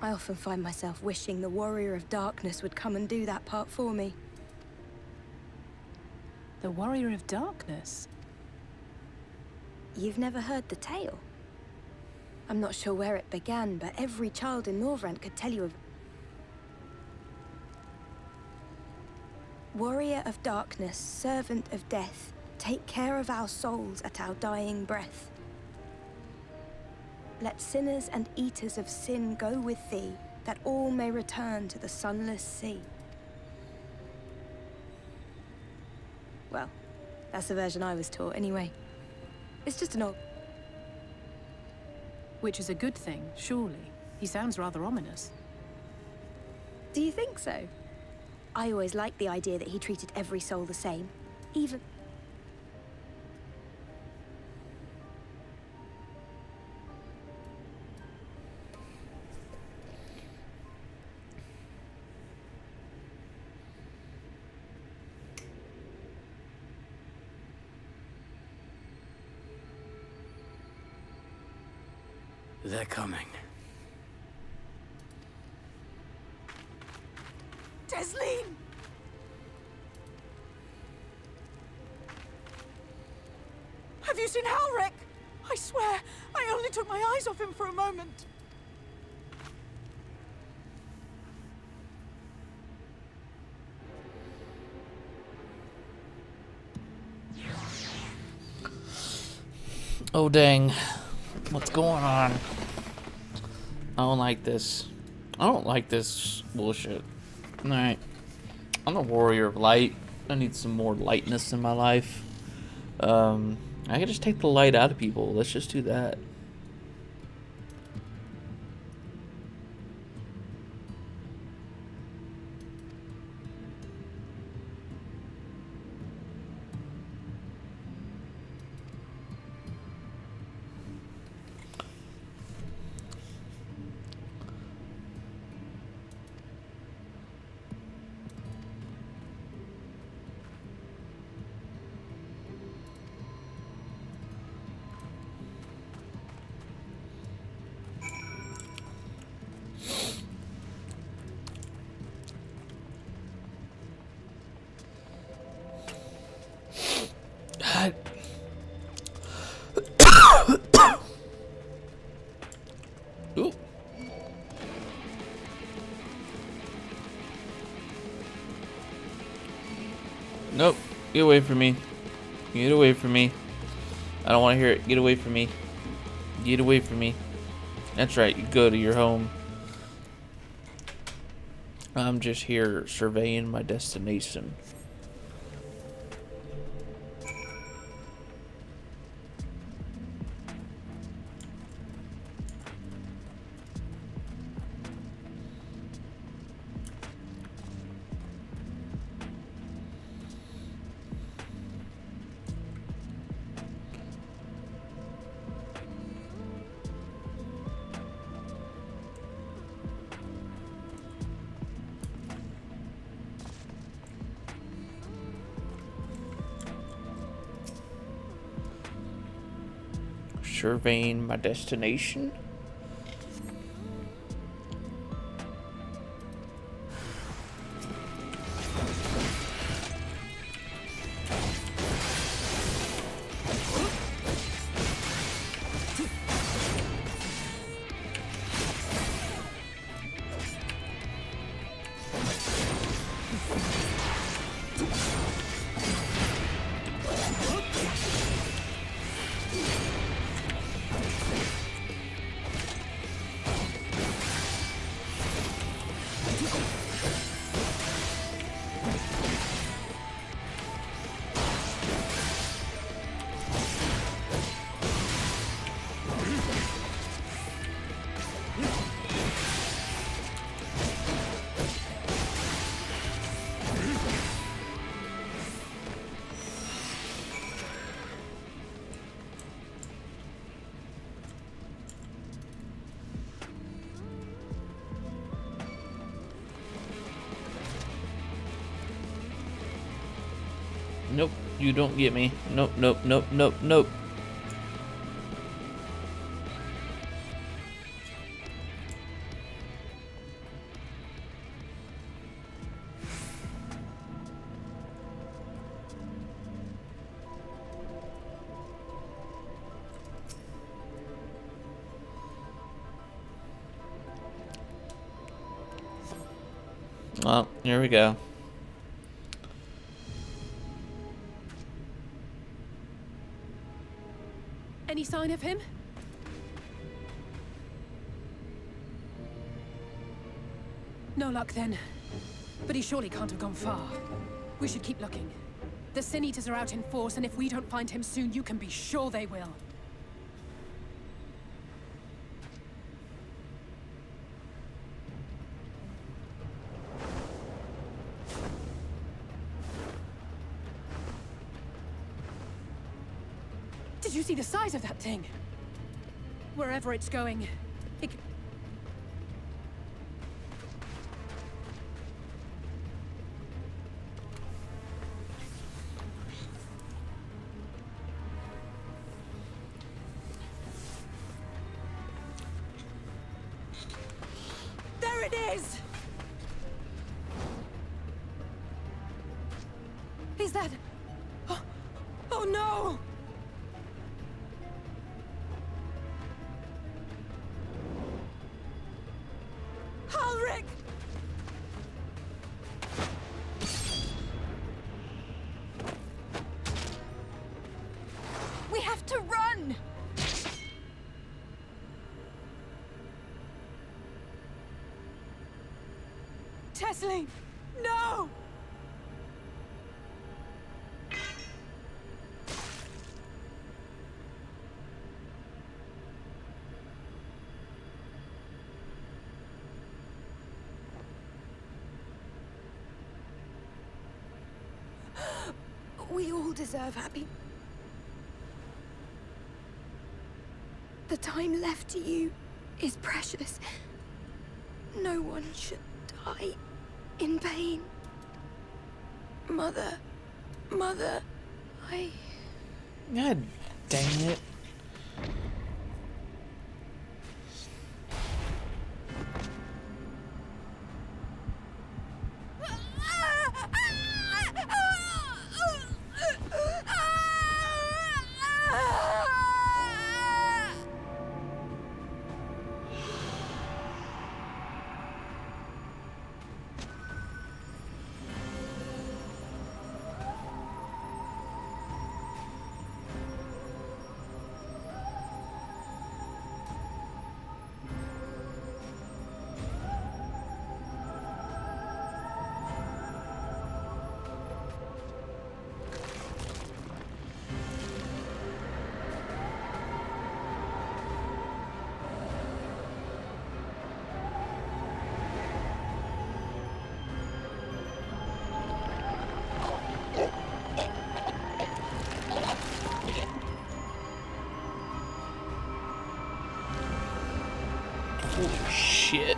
I often find myself wishing the Warrior of Darkness would come and do that part for me. The Warrior of Darkness? You've never heard the tale? I'm not sure where it began, but every child in Norvrent could tell you of... Warrior of Darkness, servant of death, take care of our souls at our dying breath. Let sinners and eaters of sin go with thee, that all may return to the sunless sea. Well, that's the version I was taught anyway. It's just an old... Which is a good thing, surely. He sounds rather ominous. Do you think so? I always liked the idea that he treated every soul the same, even... They're coming. Desleen! Have you seen Halric? I swear, I only took my eyes off him for a moment. Oh dang. What's going on? I don't like this. I don't like this bullshit. Alright. I'm a warrior of light. I need some more lightness in my life. I can just take the light out of people. Let's just do that. Ooh. Nope. Get away from me. Get away from me. I don't want to hear it. Get away from me. Get away from me. That's right. You go to your home. I'm just here surveying my destination. surveying my destination. Nope, you don't get me. Nope, nope, nope, nope, nope. Well, here we go. Any sign of him? No luck then. But he surely can't have gone far. We should keep looking. The Sin Eaters are out in force, and if we don't find him soon, you can be sure they will. Did you see the size of that thing? Wherever it's going, it could... There it is! Is that... Oh no! Halric! We have to run! Tesling! No! We all deserve happy. The time left to you is precious. No one should die in pain. Mother, I... God dang it. Holy shit.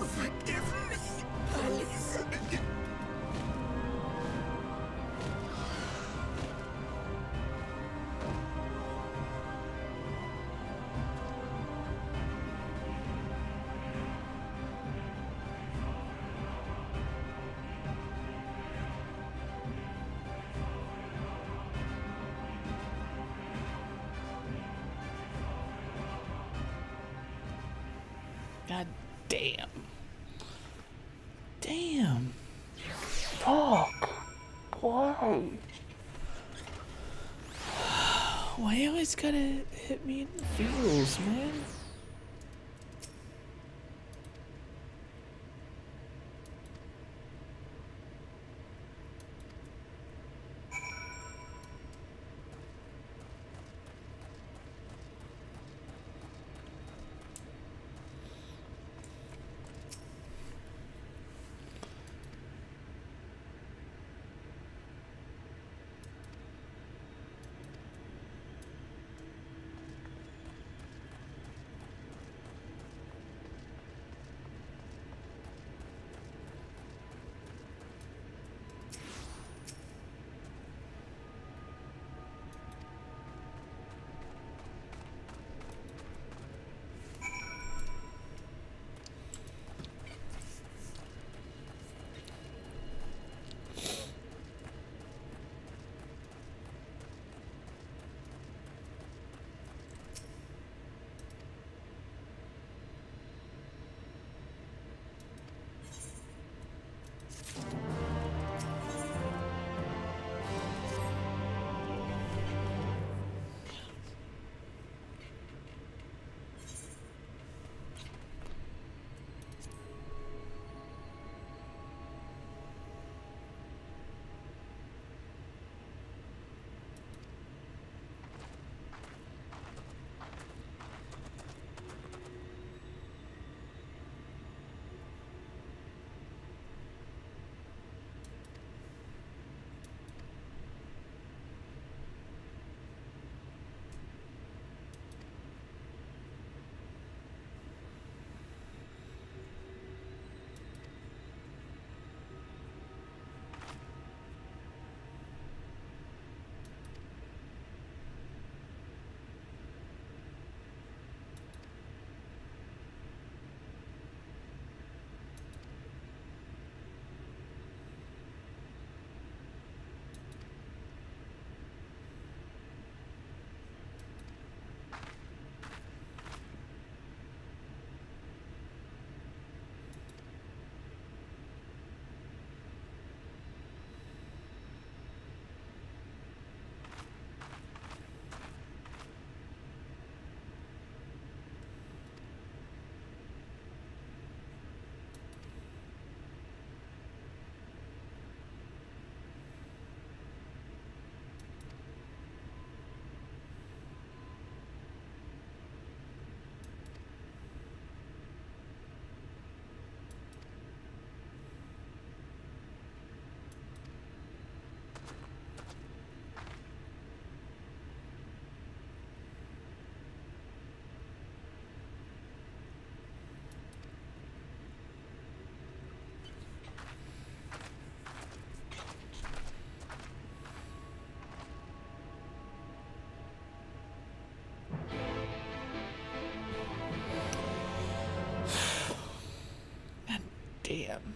Forgive me, Alice. God damn. Damn. Fuck. Why? Why you always gotta hit me in the feels, man? Damn.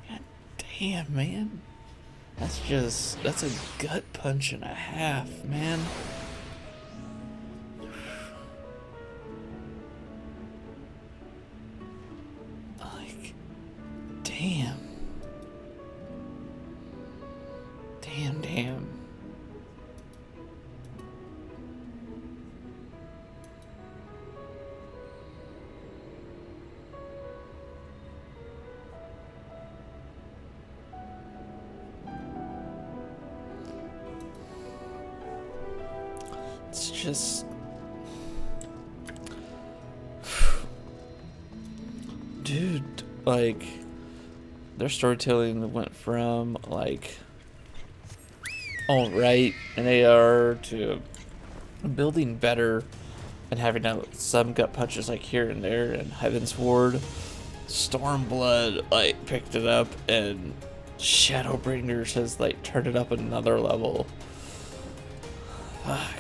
God damn, man. That's a gut punch and a half, man. Like, damn. Damn. It's just Dude, like, their storytelling went from, like, alright, an AR to building better and having some gut punches, like, here and there, and Heaven's Ward. Stormblood, like, picked it up, and Shadowbringers has, like, turned it up another level. Fuck.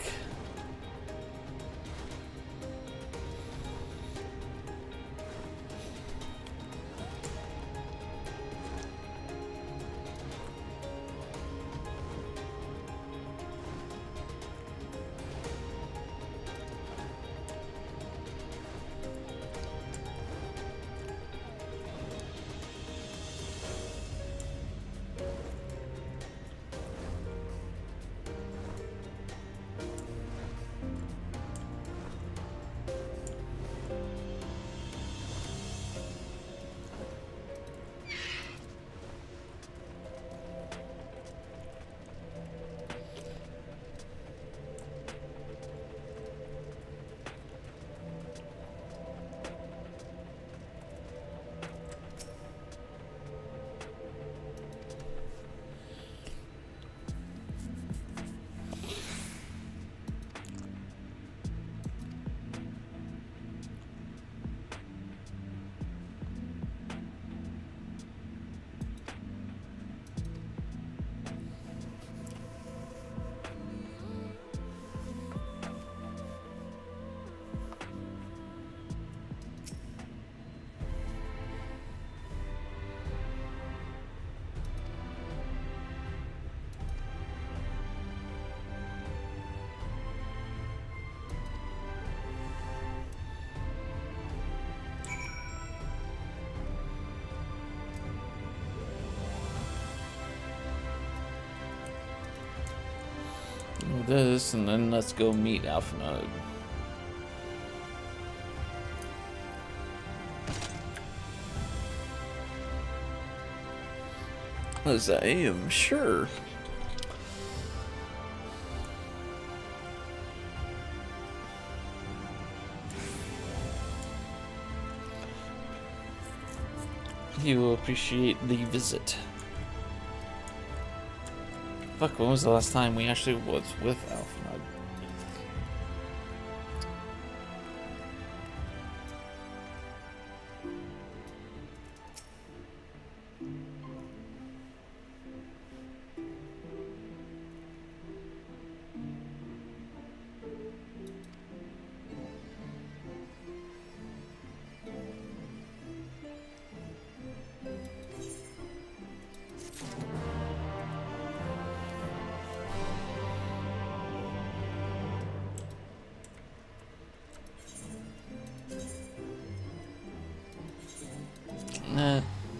This, and then let's go meet Alpha Node. As I am sure. He will appreciate the visit. Fuck, when was the last time we actually was with Alpha Node?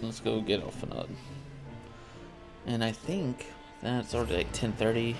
Let's go get Alpha Node. And I think that's already like 10:30.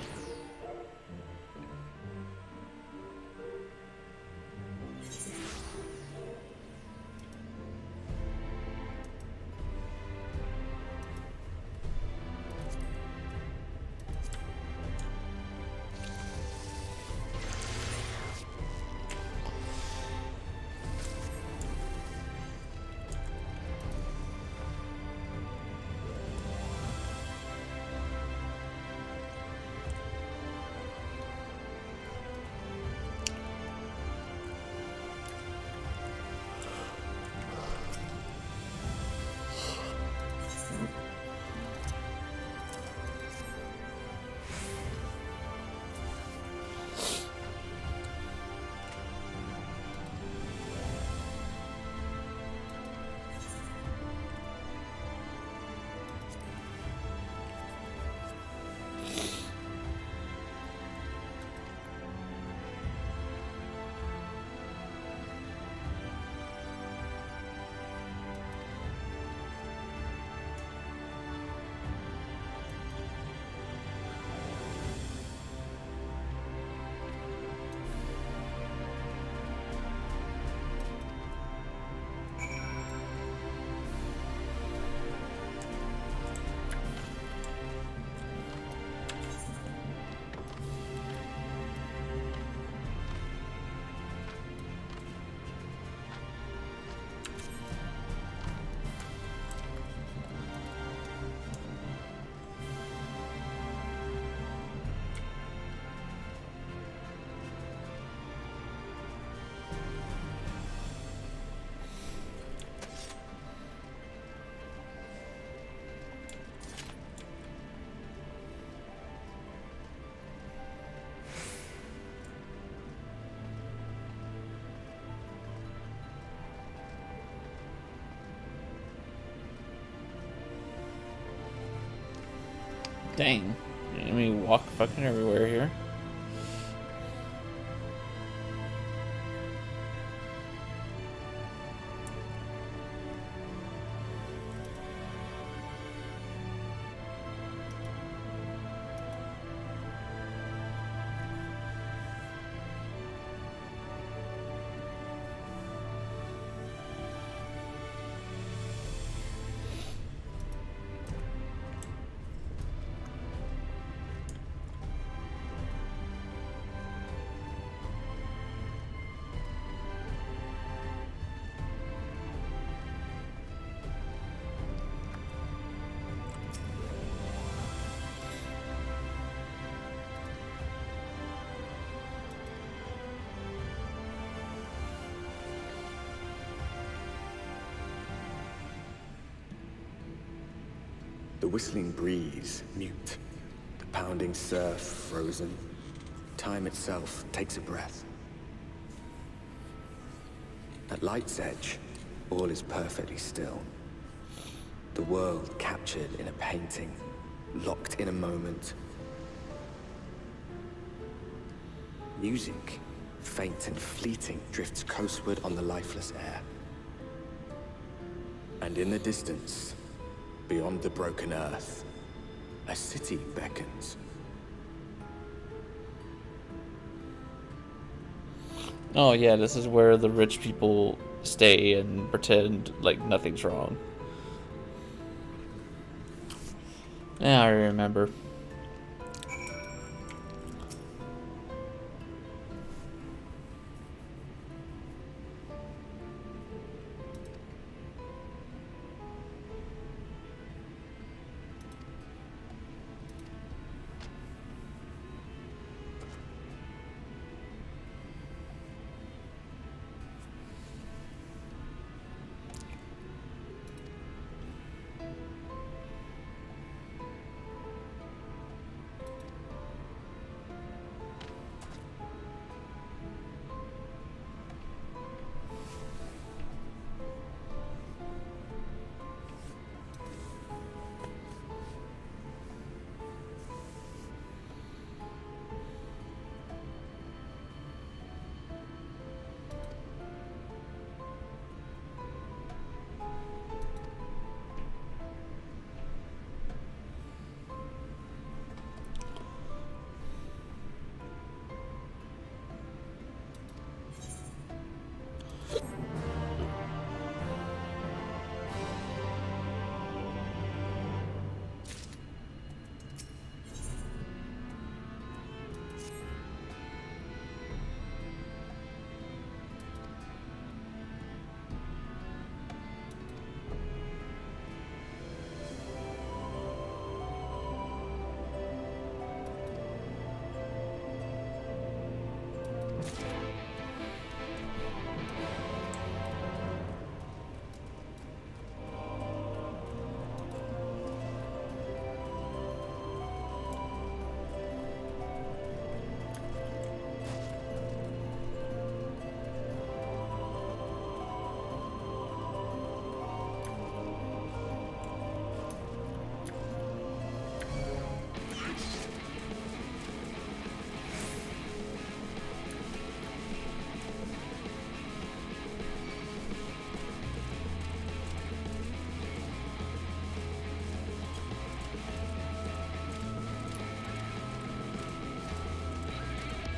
Dang. I mean, walk fucking everywhere here. The whistling breeze, mute. The pounding surf, frozen. Time itself takes a breath. At light's edge, all is perfectly still. The world captured in a painting, locked in a moment. Music, faint and fleeting, drifts coastward on the lifeless air. And in the distance, beyond the broken earth, a city beckons. Oh yeah, this is where the rich people stay and pretend like nothing's wrong. Yeah, I remember.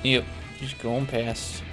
Yep, just going past.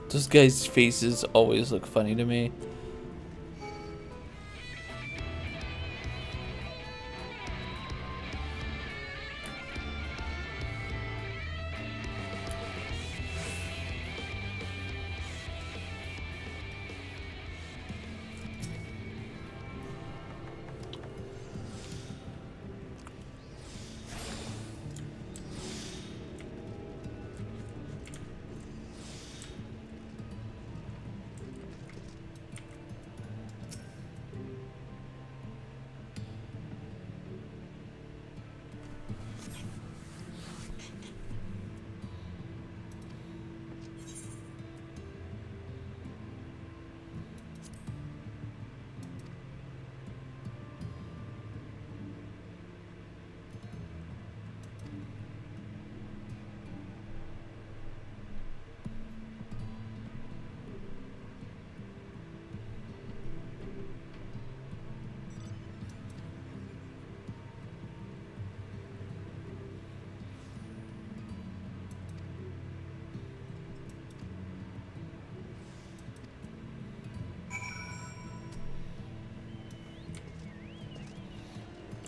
Those guys' faces always look funny to me.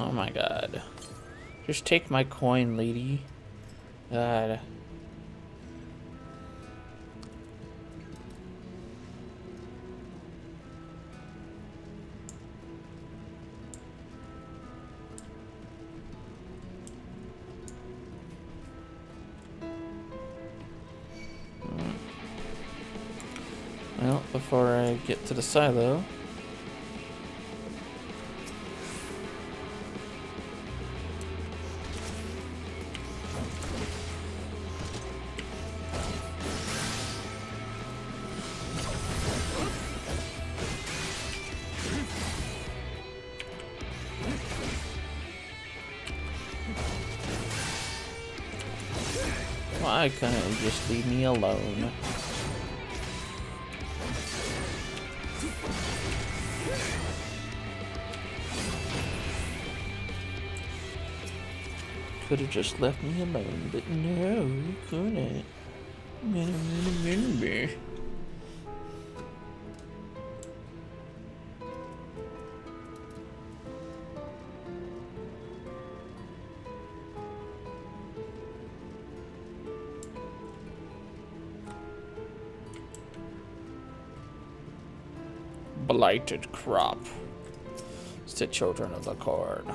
Oh my god. Just take my coin, lady. God. Well, before I get to the silo, why couldn't you just leave me alone? Could have just left me alone, but no, you couldn't. Blighted crop. It's the children of the corn.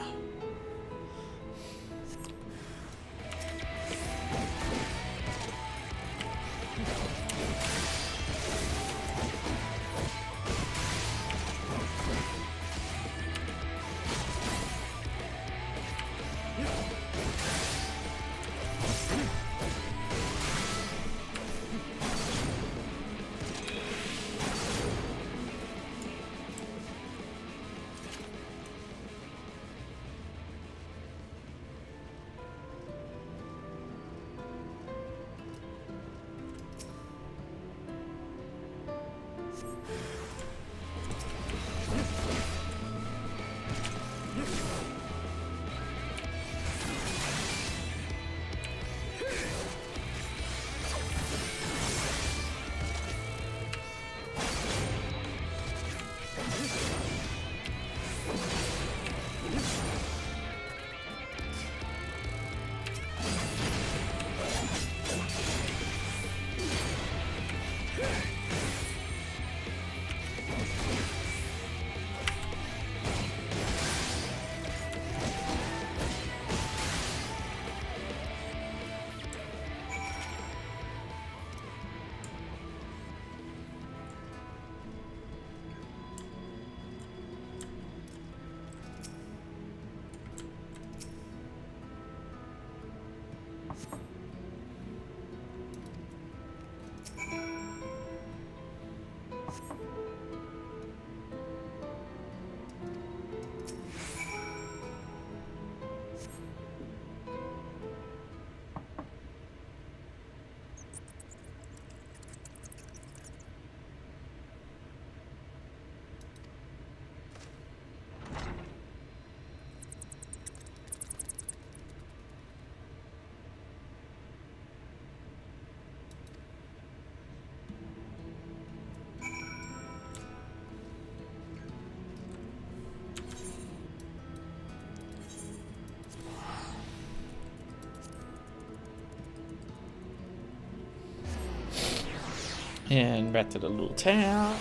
And back to the little town.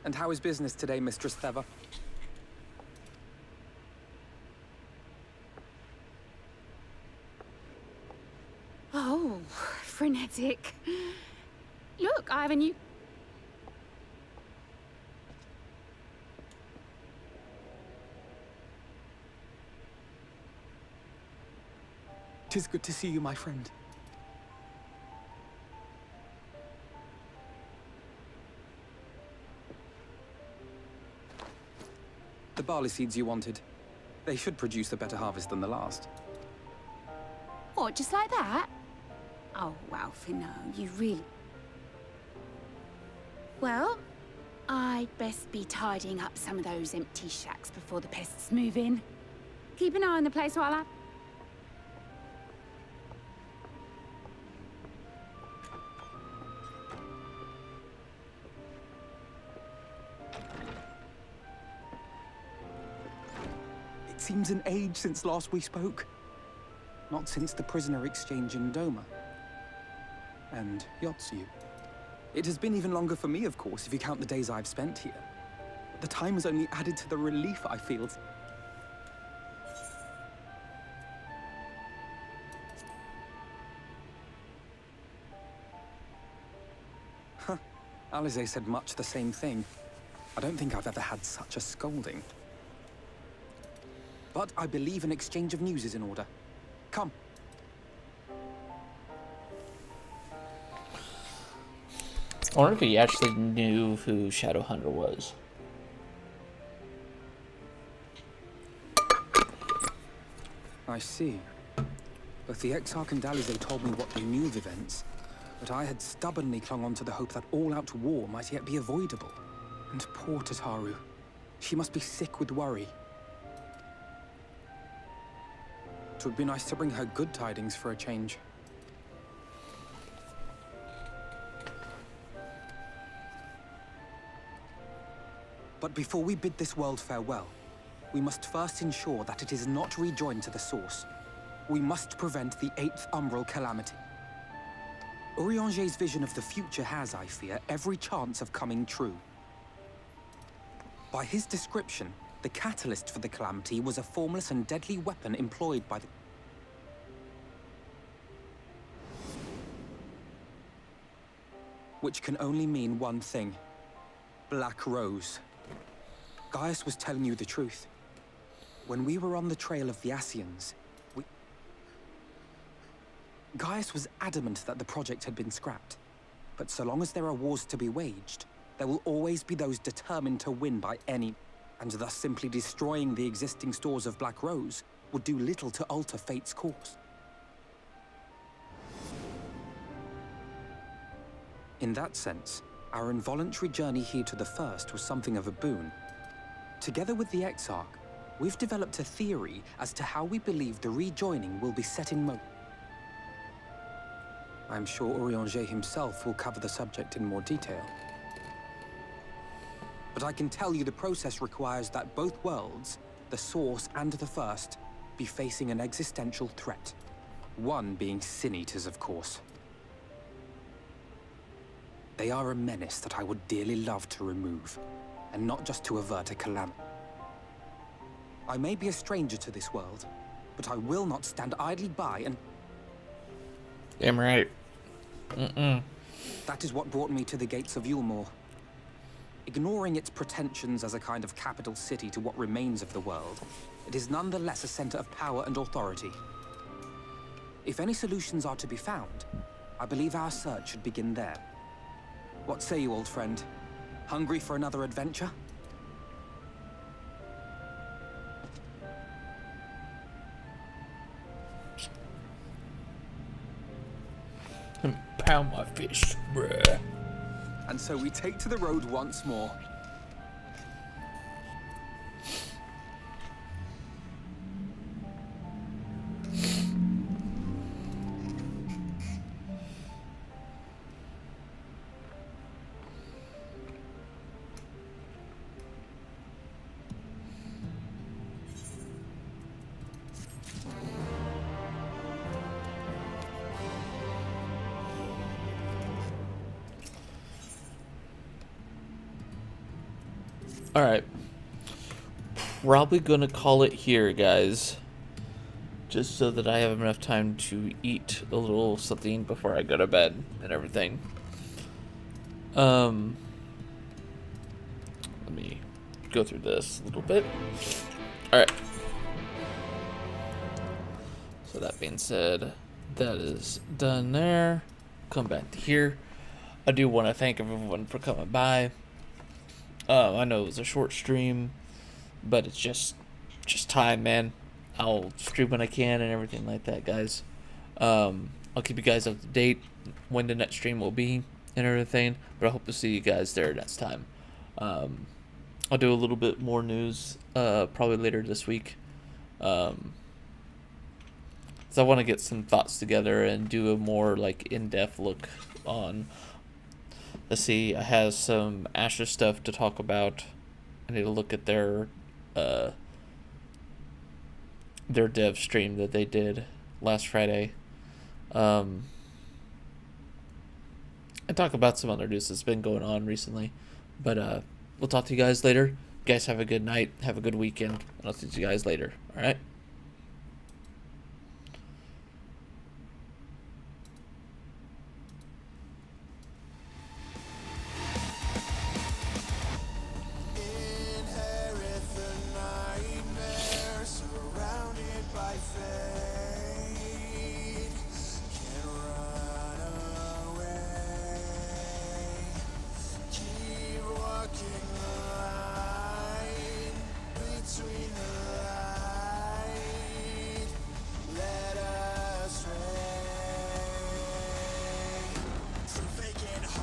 And how is business today, Mistress Theva? Oh, frenetic. Look, I have a new... Tis good to see you, my friend. The barley seeds you wanted. They should produce a better harvest than the last. What, just like that? Oh, Alfie, no, you really... Well, I'd best be tidying up some of those empty shacks before the pests move in. Keep an eye on the place while I... It seems an age since last we spoke. Not since the prisoner exchange in Doma. And Yotsu. It has been even longer for me, of course, if you count the days I've spent here. The time has only added to the relief I feel. Huh. Alize said much the same thing. I don't think I've ever had such a scolding. But I believe an exchange of news is in order. Come. I wonder if he actually knew who Shadowhunter was. I see. Both the Exarch and Alize told me what they knew of events, but I had stubbornly clung on to the hope that all-out war might yet be avoidable. And poor Tataru. She must be sick with worry. It would be nice to bring her good tidings for a change. But before we bid this world farewell, we must first ensure that it is not rejoined to the source. We must prevent the 8th Umbral calamity. Urianger's vision of the future has, I fear, every chance of coming true. By his description, the catalyst for the calamity was a formless and deadly weapon employed by the... Which can only mean one thing. Black Rose. Gaius was telling you the truth. When we were on the trail of the Asians, Gaius was adamant that the project had been scrapped. But so long as there are wars to be waged, there will always be those determined to win by any... And thus simply destroying the existing stores of Black Rose would do little to alter fate's course. In that sense, our involuntary journey here to the First was something of a boon. Together with the Exarch, we've developed a theory as to how we believe the rejoining will be set in motion. I'm sure Urianger himself will cover the subject in more detail. But I can tell you the process requires that both worlds, the Source and the First, be facing an existential threat. One being Sin-Eaters, of course. They are a menace that I would dearly love to remove, and not just to avert a calamity. I may be a stranger to this world, but I will not stand idly by and... Damn right. That is what brought me to the gates of Yulmore. Ignoring its pretensions as a kind of capital city to what remains of the world, it is nonetheless a center of power and authority. If any solutions are to be found, I believe our search should begin there. What say you, old friend? Hungry for another adventure? pound my fist, bruh. And so we take to the road once more. Alright. Probably gonna call it here, guys. Just so that I have enough time to eat a little something before I go to bed and everything. Let me go through this a little bit. Alright. So that being said, that is done there. Come back to here. I do want to thank everyone for coming by. I know it was a short stream, but it's just time, man. I'll stream when I can and everything like that, guys. I'll keep you guys up to date when the next stream will be and everything, but I hope to see you guys there next time. I'll do a little bit more news probably later this week. So I want to get some thoughts together and do a more like in-depth look on. Let's see, I have some Asher stuff to talk about. I need to look at their dev stream that they did last Friday. And talk about some other news that's been going on recently. But we'll talk to you guys later. You guys have a good night, have a good weekend, and I'll see you guys later. Alright?